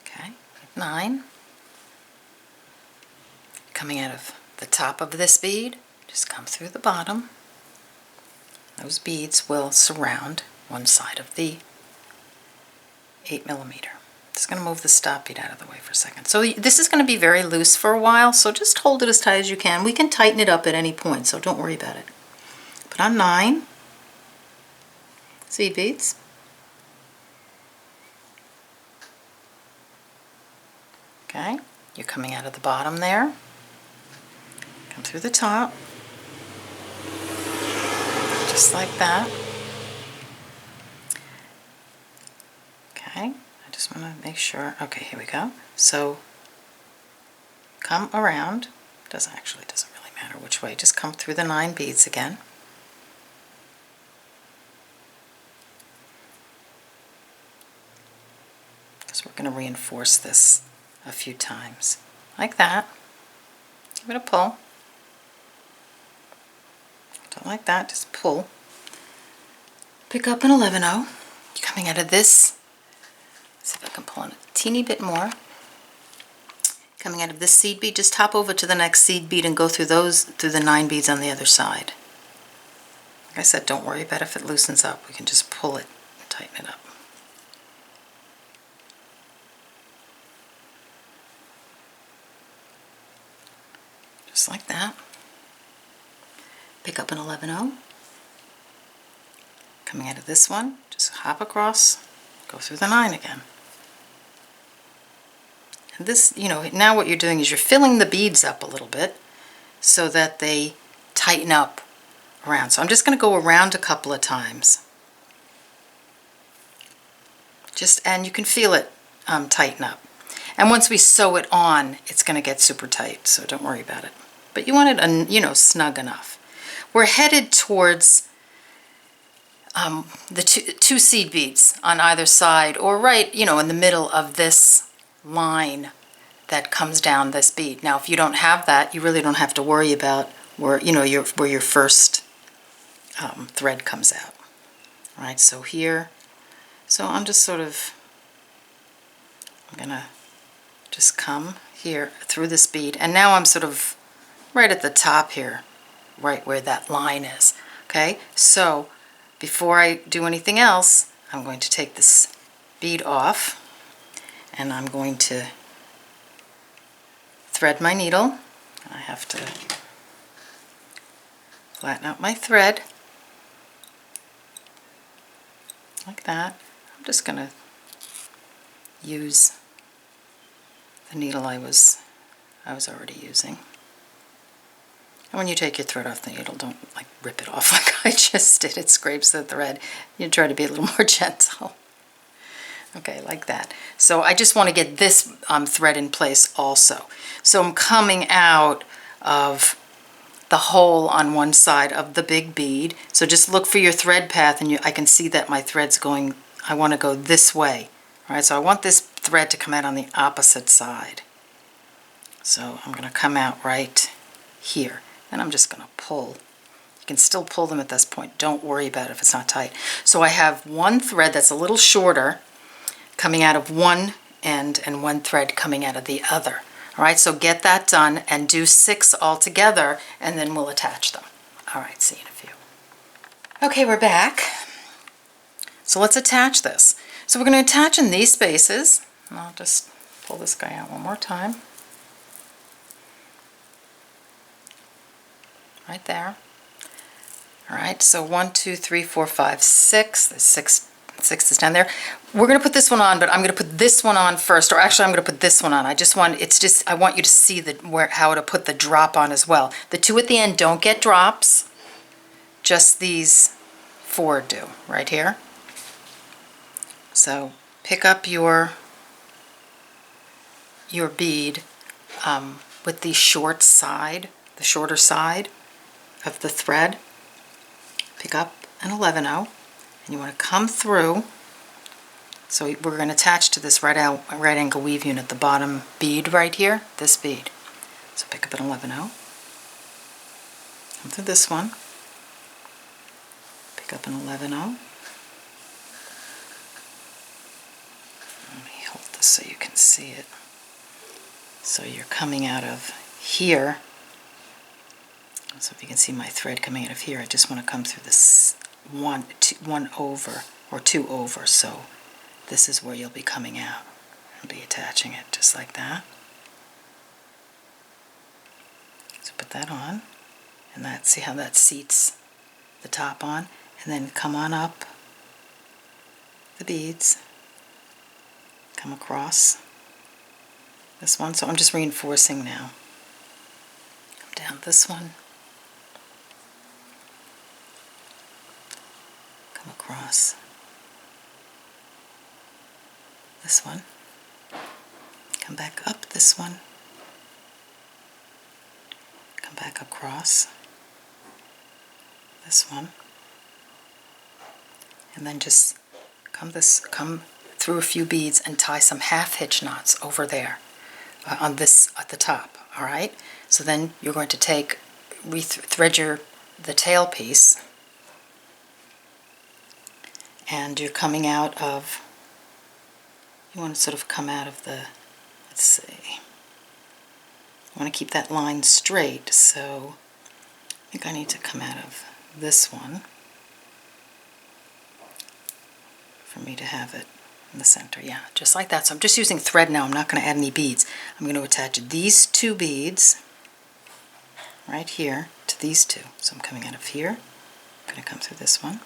Okay, 9. Coming out of the top of this bead, just come through the bottom. Those beads will surround one side of the 8mm. Just going to move the stop bead out of the way for a second. So this is going to be very loose for a while, so just hold it as tight as you can. We can tighten it up at any point, so don't worry about it. Put on 9 seed beads. Okay, you're coming out of the bottom there. Come through the top. Just like that. Okay, I just want to make sure. Okay, here we go. So come around. Doesn't really matter which way. Just come through the 9 beads again. Because we're going to reinforce this a few times. Like that. Give it a pull. Don't like that, just pull. Pick up an 11-0. Coming out of this, see if I can pull in a teeny bit more. Coming out of this seed bead, just hop over to the next seed bead and go through the 9 beads on the other side. Like I said, don't worry about if it loosens up. We can just pull it and tighten it up. Just like that. Pick up an 11-0. Coming out of this one, just hop across, go through the 9 again. And this, now what you're doing is you're filling the beads up a little bit so that they tighten up around. So I'm just going to go around a couple of times. And you can feel it tighten up. And once we sew it on, it's going to get super tight, so don't worry about it. But you want it, snug enough. We're headed towards the two seed beads on either side, or right, in the middle of this line that comes down this bead. Now, if you don't have that, you really don't have to worry about where, where your first thread comes out. All right, so here, I'm just I'm gonna just come here through this bead, and now I'm sort of right at the top here, right where that line is. Okay, so before I do anything else, I'm going to take this bead off, and I'm going to thread my needle. I have to flatten out my thread like that. I'm just going to use the needle I was already using. And when you take your thread off the needle, don't rip it off like I just did. It scrapes the thread. You try to be a little more gentle. Okay, like that. So I just want to get this thread in place also. So I'm coming out of the hole on one side of the big bead. So just look for your thread path, and I can see that my thread's going, I want to go this way. All right, so I want this thread to come out on the opposite side. So I'm going to come out right here. And I'm just going to pull. You can still pull them at this point. Don't worry about it if it's not tight. So I have one thread that's a little shorter coming out of one end and one thread coming out of the other. All right, so get that done and do 6 all together, and then we'll attach them. All right, see you in a few. Okay, we're back. So let's attach this. So we're going to attach in these spaces. I'll just pull this guy out one more time. Right there. All right, so 1, 2, 3, 4, 5, 6. There's 6 is down there. We're going to put this one on, but I'm going to put this one on first, or actually I'm going to put this one on. I want you to see how to put the drop on as well. The 2 at the end don't get drops. Just these 4 do, right here. So pick up your bead with the shorter side of the thread. Pick up an 11-0, and you want to come through. So we're going to attach to this right angle weave unit, the bottom bead right here, this bead. So pick up an 11-0, come through this one, pick up an 11-0. Let me hold this so you can see it. So you're coming out of here. So if you can see my thread coming out of here, I just want to come through this one over or 2 over. So this is where you'll be coming out and be attaching it just like that. So put that on, and see how that seats the top on, and then come on up the beads, come across this one. So I'm just reinforcing now. Come down this one. Come across. this one, come back up this one, come back across this one, and then just come through a few beads and tie some half hitch knots over there on this at the top. All right, so then you're going to thread the tail piece, and you're coming out of, you want to sort of come out of the, let's see, I want to keep that line straight, so I think I need to come out of this one for me to have it in the center. Yeah, just like that. So I'm just using thread now. I'm not going to add any beads. I'm going to attach these two beads right here to these two. So I'm coming out of here. I'm going to come through this one.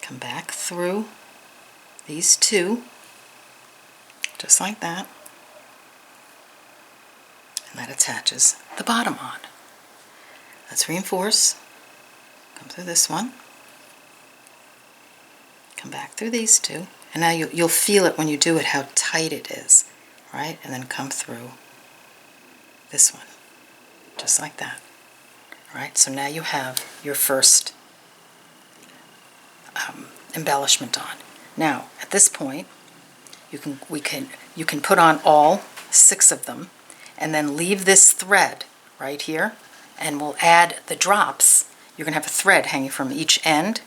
Come back through these two, just like that. And that attaches the bottom on. Let's reinforce. Come through this one. Come back through these two, and now you'll feel it when you do it how tight it is, right? And then come through this one, just like that. All right, so now you have your first embellishment on. Now at this point, you can put on all 6 of them, and then leave this thread right here, and we'll add the drops. You're going to have a thread hanging from each end,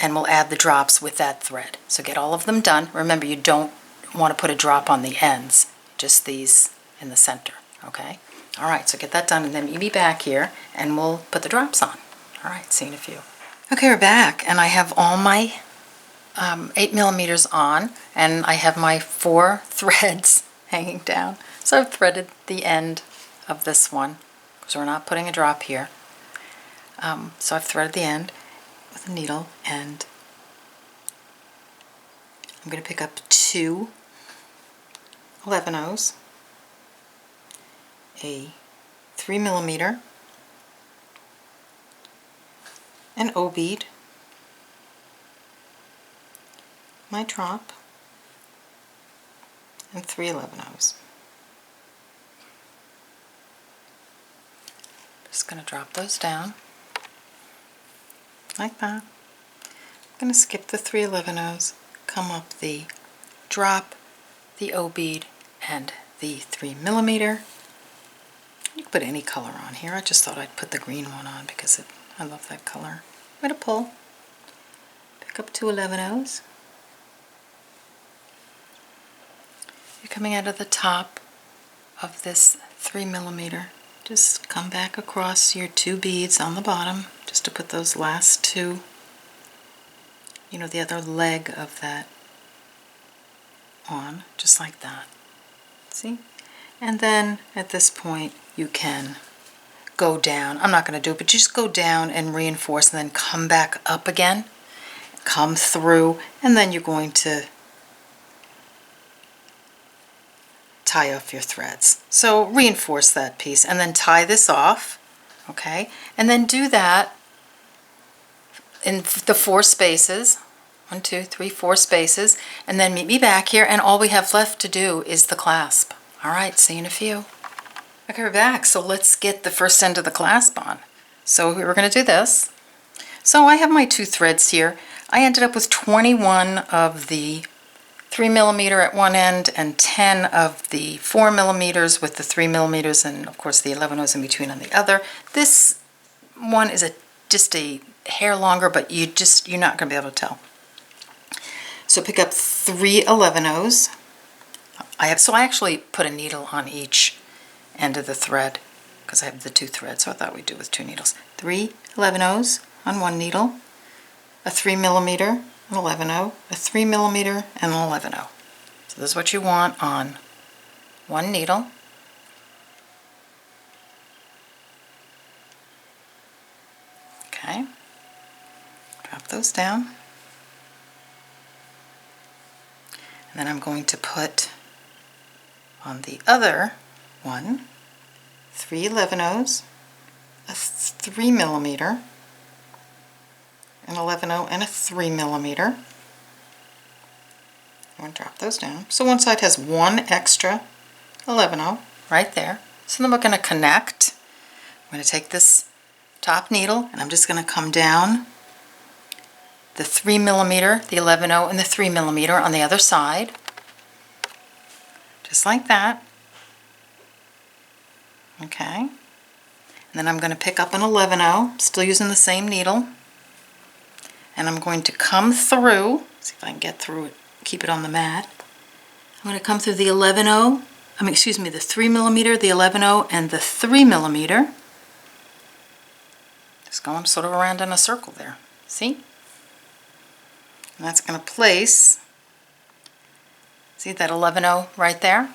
and we'll add the drops with that thread. So get all of them done. Remember, you don't want to put a drop on the ends, just these in the center, okay? All right, so get that done, and then meet me back here, and we'll put the drops on. All right, see you in a few. Okay, we're back, and I have all my 8mm on, and I have my 4 threads hanging down. So I've threaded the end of this one, because we're not putting a drop here. So I've threaded the end with a needle, and I'm going to pick up 2 11-0s, a 3mm, an O bead, my drop, and 3 11-0s. Just going to drop those down like that. I'm going to skip the 3 11-0s, come up the drop, the O bead, and the 3mm. You can put any color on here. I just thought I'd put the green one on because I love that color. I'm going to pull, pick up 2 11-0s. You're coming out of the top of this 3mm. Just come back across your 2 beads on the bottom, just to put those last 2, you know, the other leg of that on, just like that. See? And then at this point you can go down. I'm not going to do it, but just go down and reinforce, and then come back up again, come through, and then you're going to tie off your threads. So reinforce that piece and then tie this off, okay? And then do that in the 4 spaces, 1, 2, 3, 4 spaces, and then meet me back here, and all we have left to do is the clasp. All right, see you in a few. Okay, we're back, so let's get the first end of the clasp on. So we're going to do this. So I have my 2 threads here. I ended up with 21 of the 3mm at one end and 10 of the 4mm with the 3mm, and of course the 11-0s in between on the other. This one is just a hair longer, but you're not going to be able to tell. So pick up 3 11-0s. So I actually put a needle on each end of the thread because I have the 2 threads, so I thought we'd do with 2 needles. 3 11-0s on one needle, a 3mm, an 11-0, a 3mm, and an 11-0. So this is what you want on one needle. Okay, drop those down. And then I'm going to put on the other one 3 11-0s, a 3mm, an 11-0, and a 3mm. I'm going to drop those down. So one side has one extra 11-0 right there. So then we're going to connect. I'm going to take this top needle and I'm just going to come down the 3mm, the 11-0, and the 3mm on the other side. Just like that. Okay. And then I'm going to pick up an 11-0, still using the same needle. And I'm going to come through, see if I can get through it, keep it on the mat. I'm going to come through the 11-0, the 3mm, the 11-0, and the 3mm. Just going sort of around in a circle there. See? And that's going to place, see that 11-0 right there?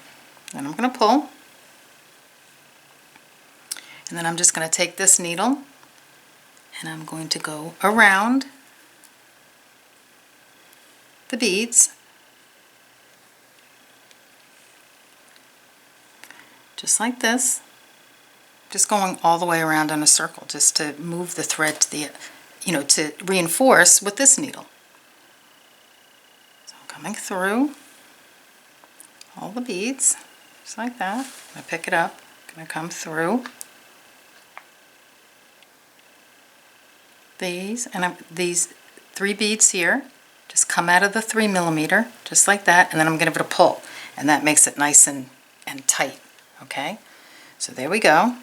Then I'm going to pull. And then I'm just going to take this needle and I'm going to go around the beads, just like this, just going all the way around in a circle, just to move the thread to the, to reinforce with this needle. So I'm coming through all the beads, just like that. I'm going to pick it up, I'm going to come through these, and these 3 beads here, just come out of the 3mm, just like that, and then I'm going to give it a pull, and that makes it nice and tight, okay? So there we go.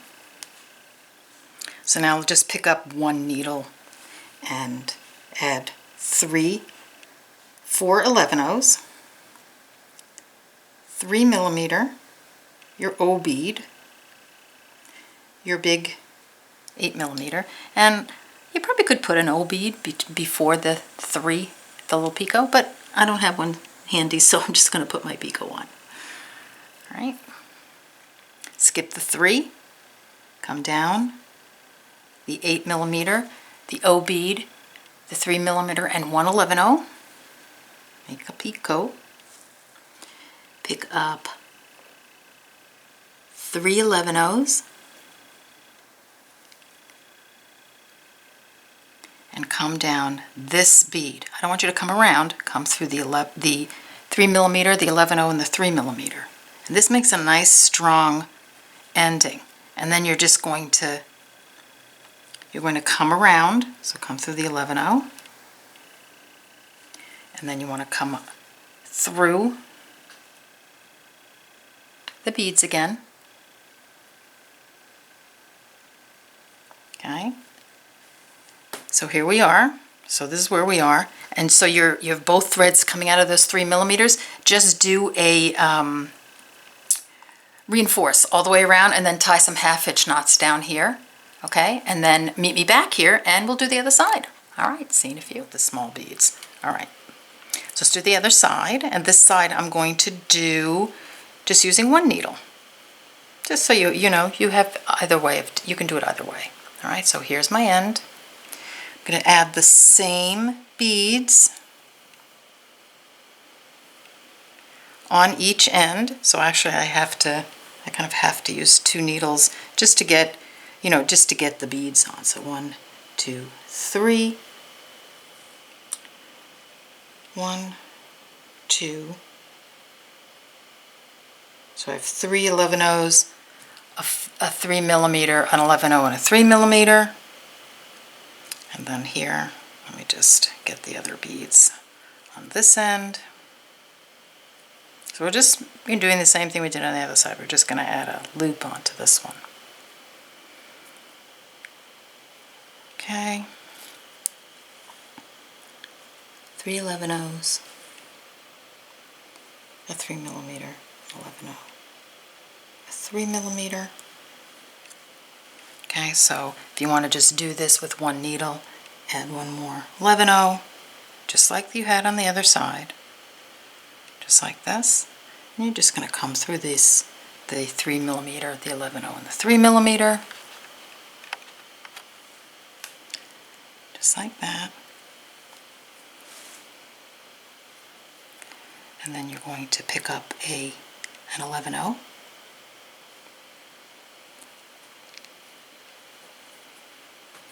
So now I'll just pick up one needle and add 4 11-0s, 3mm, your O bead, your big 8mm, and you probably could put an O bead before the 3, the little picot, but I don't have one handy, so I'm just going to put my picot on. Alright, skip the 3, come down, the 8mm, the O bead, the 3mm, and 1 11-0, make a picot, pick up 3 11-0s, and come down this bead. I don't want you to come around, come through the 3mm, the 11-0, and the 3mm. And this makes a nice strong ending. And then you're just going to, come around, so come through the 11-0, and then you want to come through the beads again. Okay. So here we are. So this is where we are. And so you have both threads coming out of those 3mm. Just do a reinforce all the way around and then tie some half-hitch knots down here. Okay, and then meet me back here and we'll do the other side. All right, see in a few, the small beads. All right, so let's do the other side. And this side I'm going to do just using one needle. Just so you have either way, you can do it either way. All right, so here's my end. I'm going to add the same beads on each end. So actually I kind of have to use 2 needles just to get, the beads on. So 1, 2, 3. 1, 2. So I have 3 11-0s, a 3mm, an 11-0, and a 3mm. And then here, let me just get the other beads on this end. So we're just doing the same thing we did on the other side. We're just going to add a loop onto this one. Okay. 3 11-0s, a 3mm, 11-0, a 3mm. Okay, so if you want to just do this with one needle, add one more 11-0, just like you had on the other side, just like this. And you're just going to come through this, the 3mm, the 11-0, and the 3mm, just like that. And then you're going to pick up an 11-0.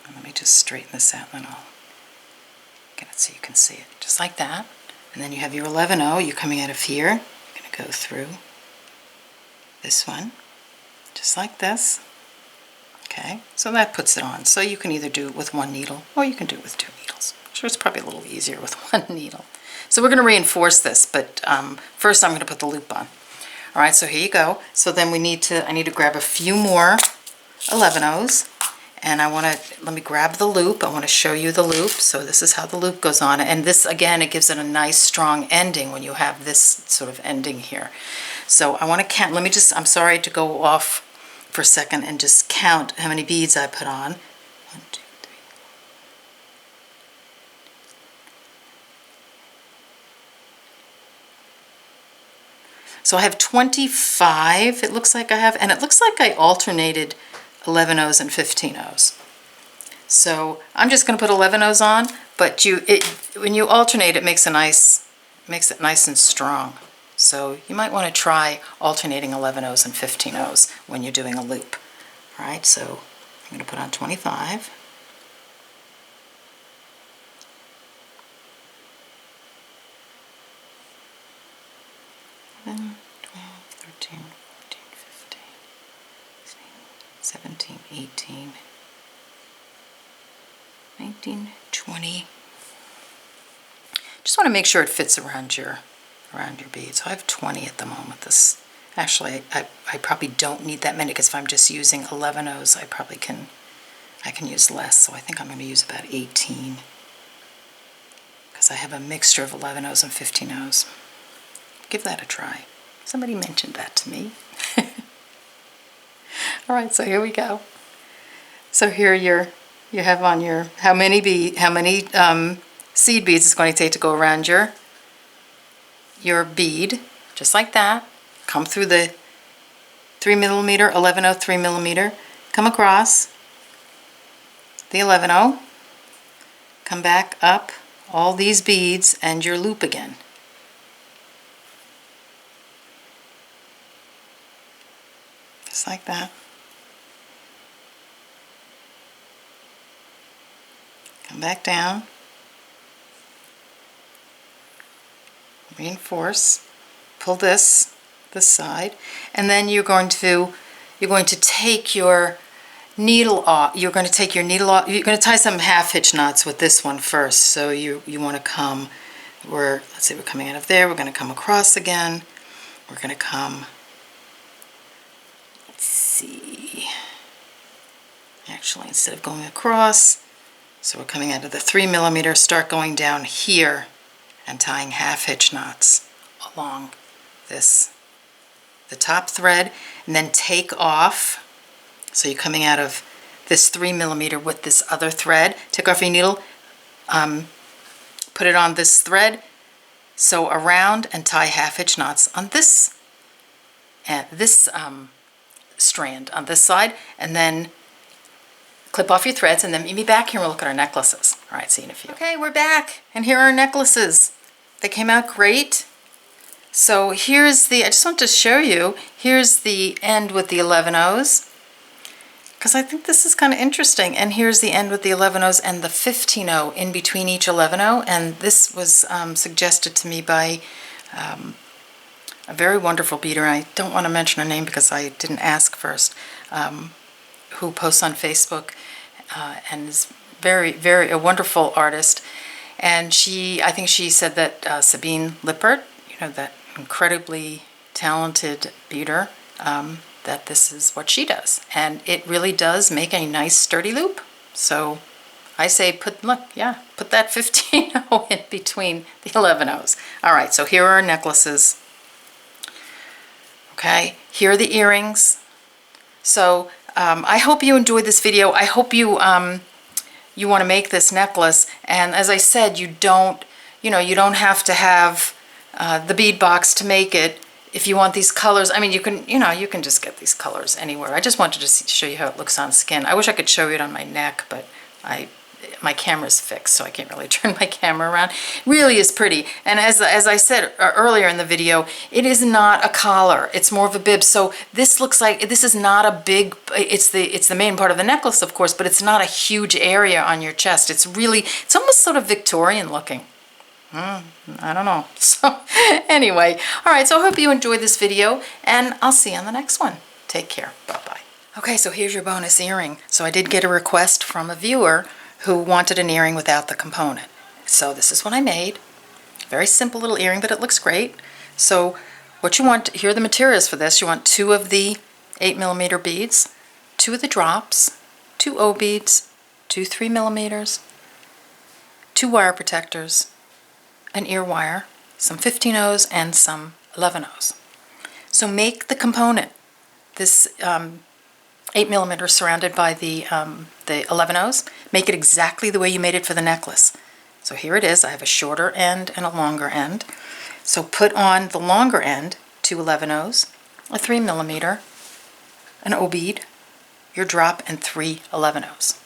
And let me just straighten this out and then I'll get it so you can see it. Just like that. And then you have your 11-0, you're coming out of here, you're going to go through this one, just like this. Okay, so that puts it on. So you can either do it with one needle or you can do it with 2 needles. I'm sure it's probably a little easier with one needle. So we're going to reinforce this, but first I'm going to put the loop on. All right, so here you go. So then I need to grab a few more 11-0s, and let me grab the loop. I want to show you the loop. So this is how the loop goes on, and this, again, it gives it a nice strong ending when you have this sort of ending here. So I want to count, I'm sorry to go off for a second and just count how many beads I put on. 1, 2, 3. So I have 25, it looks like I have, and it looks like I alternated 11-0s and 15-0s. So I'm just going to put 11-0s on, but when you alternate, it makes it nice and strong. So you might want to try alternating 11-0s and 15-0s when you're doing a loop. All right, so I'm going to put on 25. Then 12, 13, 14, 15, 16, 17, 18, 19, 20. Just want to make sure it fits around your bead. So I have 20 at the moment. Actually, I probably don't need that many, because if I'm just using 11-0s, I can use less. So I think I'm going to use about 18, because I have a mixture of 11-0s and 15-0s. Give that a try. Somebody mentioned that to me. All right, so here we go. So here you have on your how many seed beads it's going to take to go around your bead, just like that. Come through the 3mm, 11-0, 3mm, come across the 11-0, come back up all these beads and your loop again. Just like that. Come back down. Reinforce. Pull this side, and then you're going to take your needle off. You're going to take your needle off. You're going to tie some half hitch knots with this one first. So you want to come let's say we're coming out of there. We're going to come across again. We're going to come. Let's see. Actually, instead of going across, so we're coming out of the 3mm. Start going down here and tying half hitch knots along the top thread, and then take off. So you're coming out of this 3mm with this other thread. Take off your needle, put it on this thread, sew around and tie half hitch knots on this strand on this side, and then clip off your threads, and then meet me back here and we'll look at our necklaces. All right, see you in a few. Okay, we're back, and here are our necklaces. They came out great. So I just want to show you, here's the end with the 11-0s, because I think this is kind of interesting, and here's the end with the 11-0s and the 15-0 in between each 11-0, and this was suggested to me by a very wonderful beader. I don't want to mention her name because I didn't ask first, who posts on Facebook and is a wonderful artist. And I think she said that Sabine Lippert, that incredibly talented beader, that this is what she does. And it really does make a nice sturdy loop. So I say put that 15-0 in between the 11-0s. All right, so here are our necklaces. Okay, here are the earrings. So I hope you enjoyed this video. I hope you want to make this necklace. And as I said, you don't have to have the bead box to make it. If you want these colors, I mean, you can just get these colors anywhere. I just wanted to show you how it looks on skin. I wish I could show you it on my neck, but my camera's fixed, so I can't really turn my camera around. It really is pretty. And as I said earlier in the video, it is not a collar. It's more of a bib. So this looks like, this is not a big, it's the main part of the necklace, of course, but it's not a huge area on your chest. It's almost sort of Victorian looking. I don't know. So anyway, all right, so I hope you enjoyed this video, and I'll see you on the next one. Take care. Bye-bye. Okay, so here's your bonus earring. So I did get a request from a viewer who wanted an earring without the component. So this is what I made. Very simple little earring, but it looks great. So what you want, here are the materials for this. You want 2 of the 8mm beads, 2 of the drops, 2 O beads, 2 3mm, 2 wire protectors, an ear wire, some 15-Os, and some 11-Os. So make the component. This 8mm surrounded by the 11-Os. Make it exactly the way you made it for the necklace. So here it is. I have a shorter end and a longer end. So put on the longer end 2 11-Os, a 3mm, an O bead, your drop, and 3 11-Os.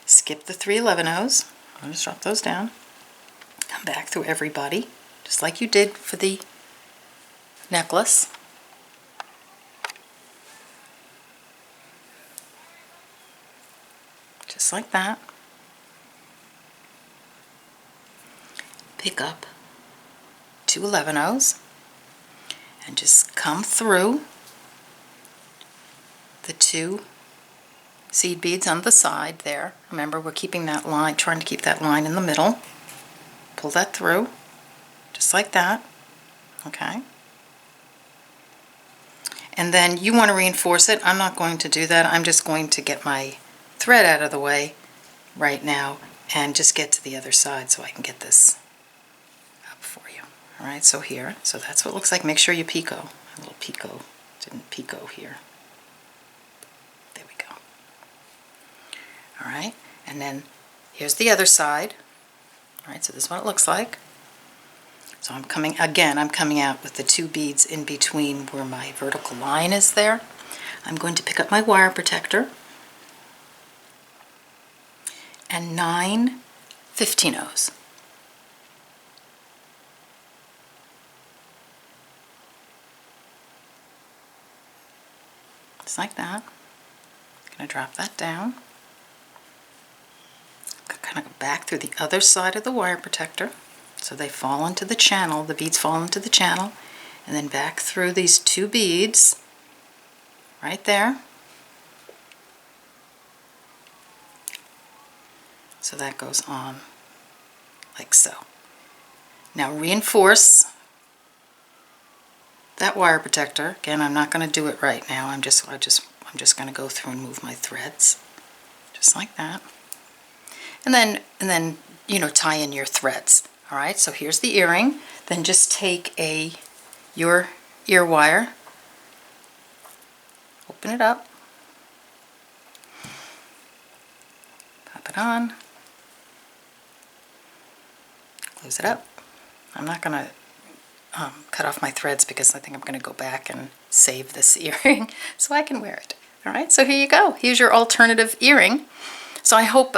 Skip the 3 11-Os. I'll just drop those down. Come back through everybody, just like you did for the necklace. Just like that. Pick up 2 11-Os and just come through the 2 seed beads on the side there. Remember, we're keeping that line, trying to keep that line in the middle. Pull that through, just like that, okay? And then you want to reinforce it. I'm not going to do that. I'm just going to get my thread out of the way right now and just get to the other side so I can get this up for you. All right, so here, so that's what it looks like. Make sure you picot. A little picot, didn't picot here. There we go. All right, and then here's the other side. All right, so this is what it looks like. So I'm coming, again, I'm coming out with the 2 beads in between where my vertical line is there. I'm going to pick up my wire protector and 9 15-Os. Just like that. I'm going to drop that down. Kind of go back through the other side of the wire protector so they fall into the channel, the beads fall into the channel, and then back through these 2 beads right there. So that goes on like so. Now reinforce that wire protector. Again, I'm not going to do it right now. I'm just going to go through and move my threads just like that. And then you know, tie in your threads. All right, so here's the earring. Then just take your ear wire, open it up, pop it on, close it up. I'm not going to cut off my threads because I think I'm going to go back and save this earring so I can wear it. All right, so here you go. Here's your alternative earring. So I hope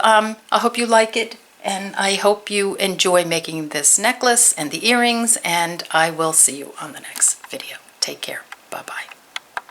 you like it, and I hope you enjoy making this necklace and the earrings, and I will see you on the next video. Take care. Bye-bye.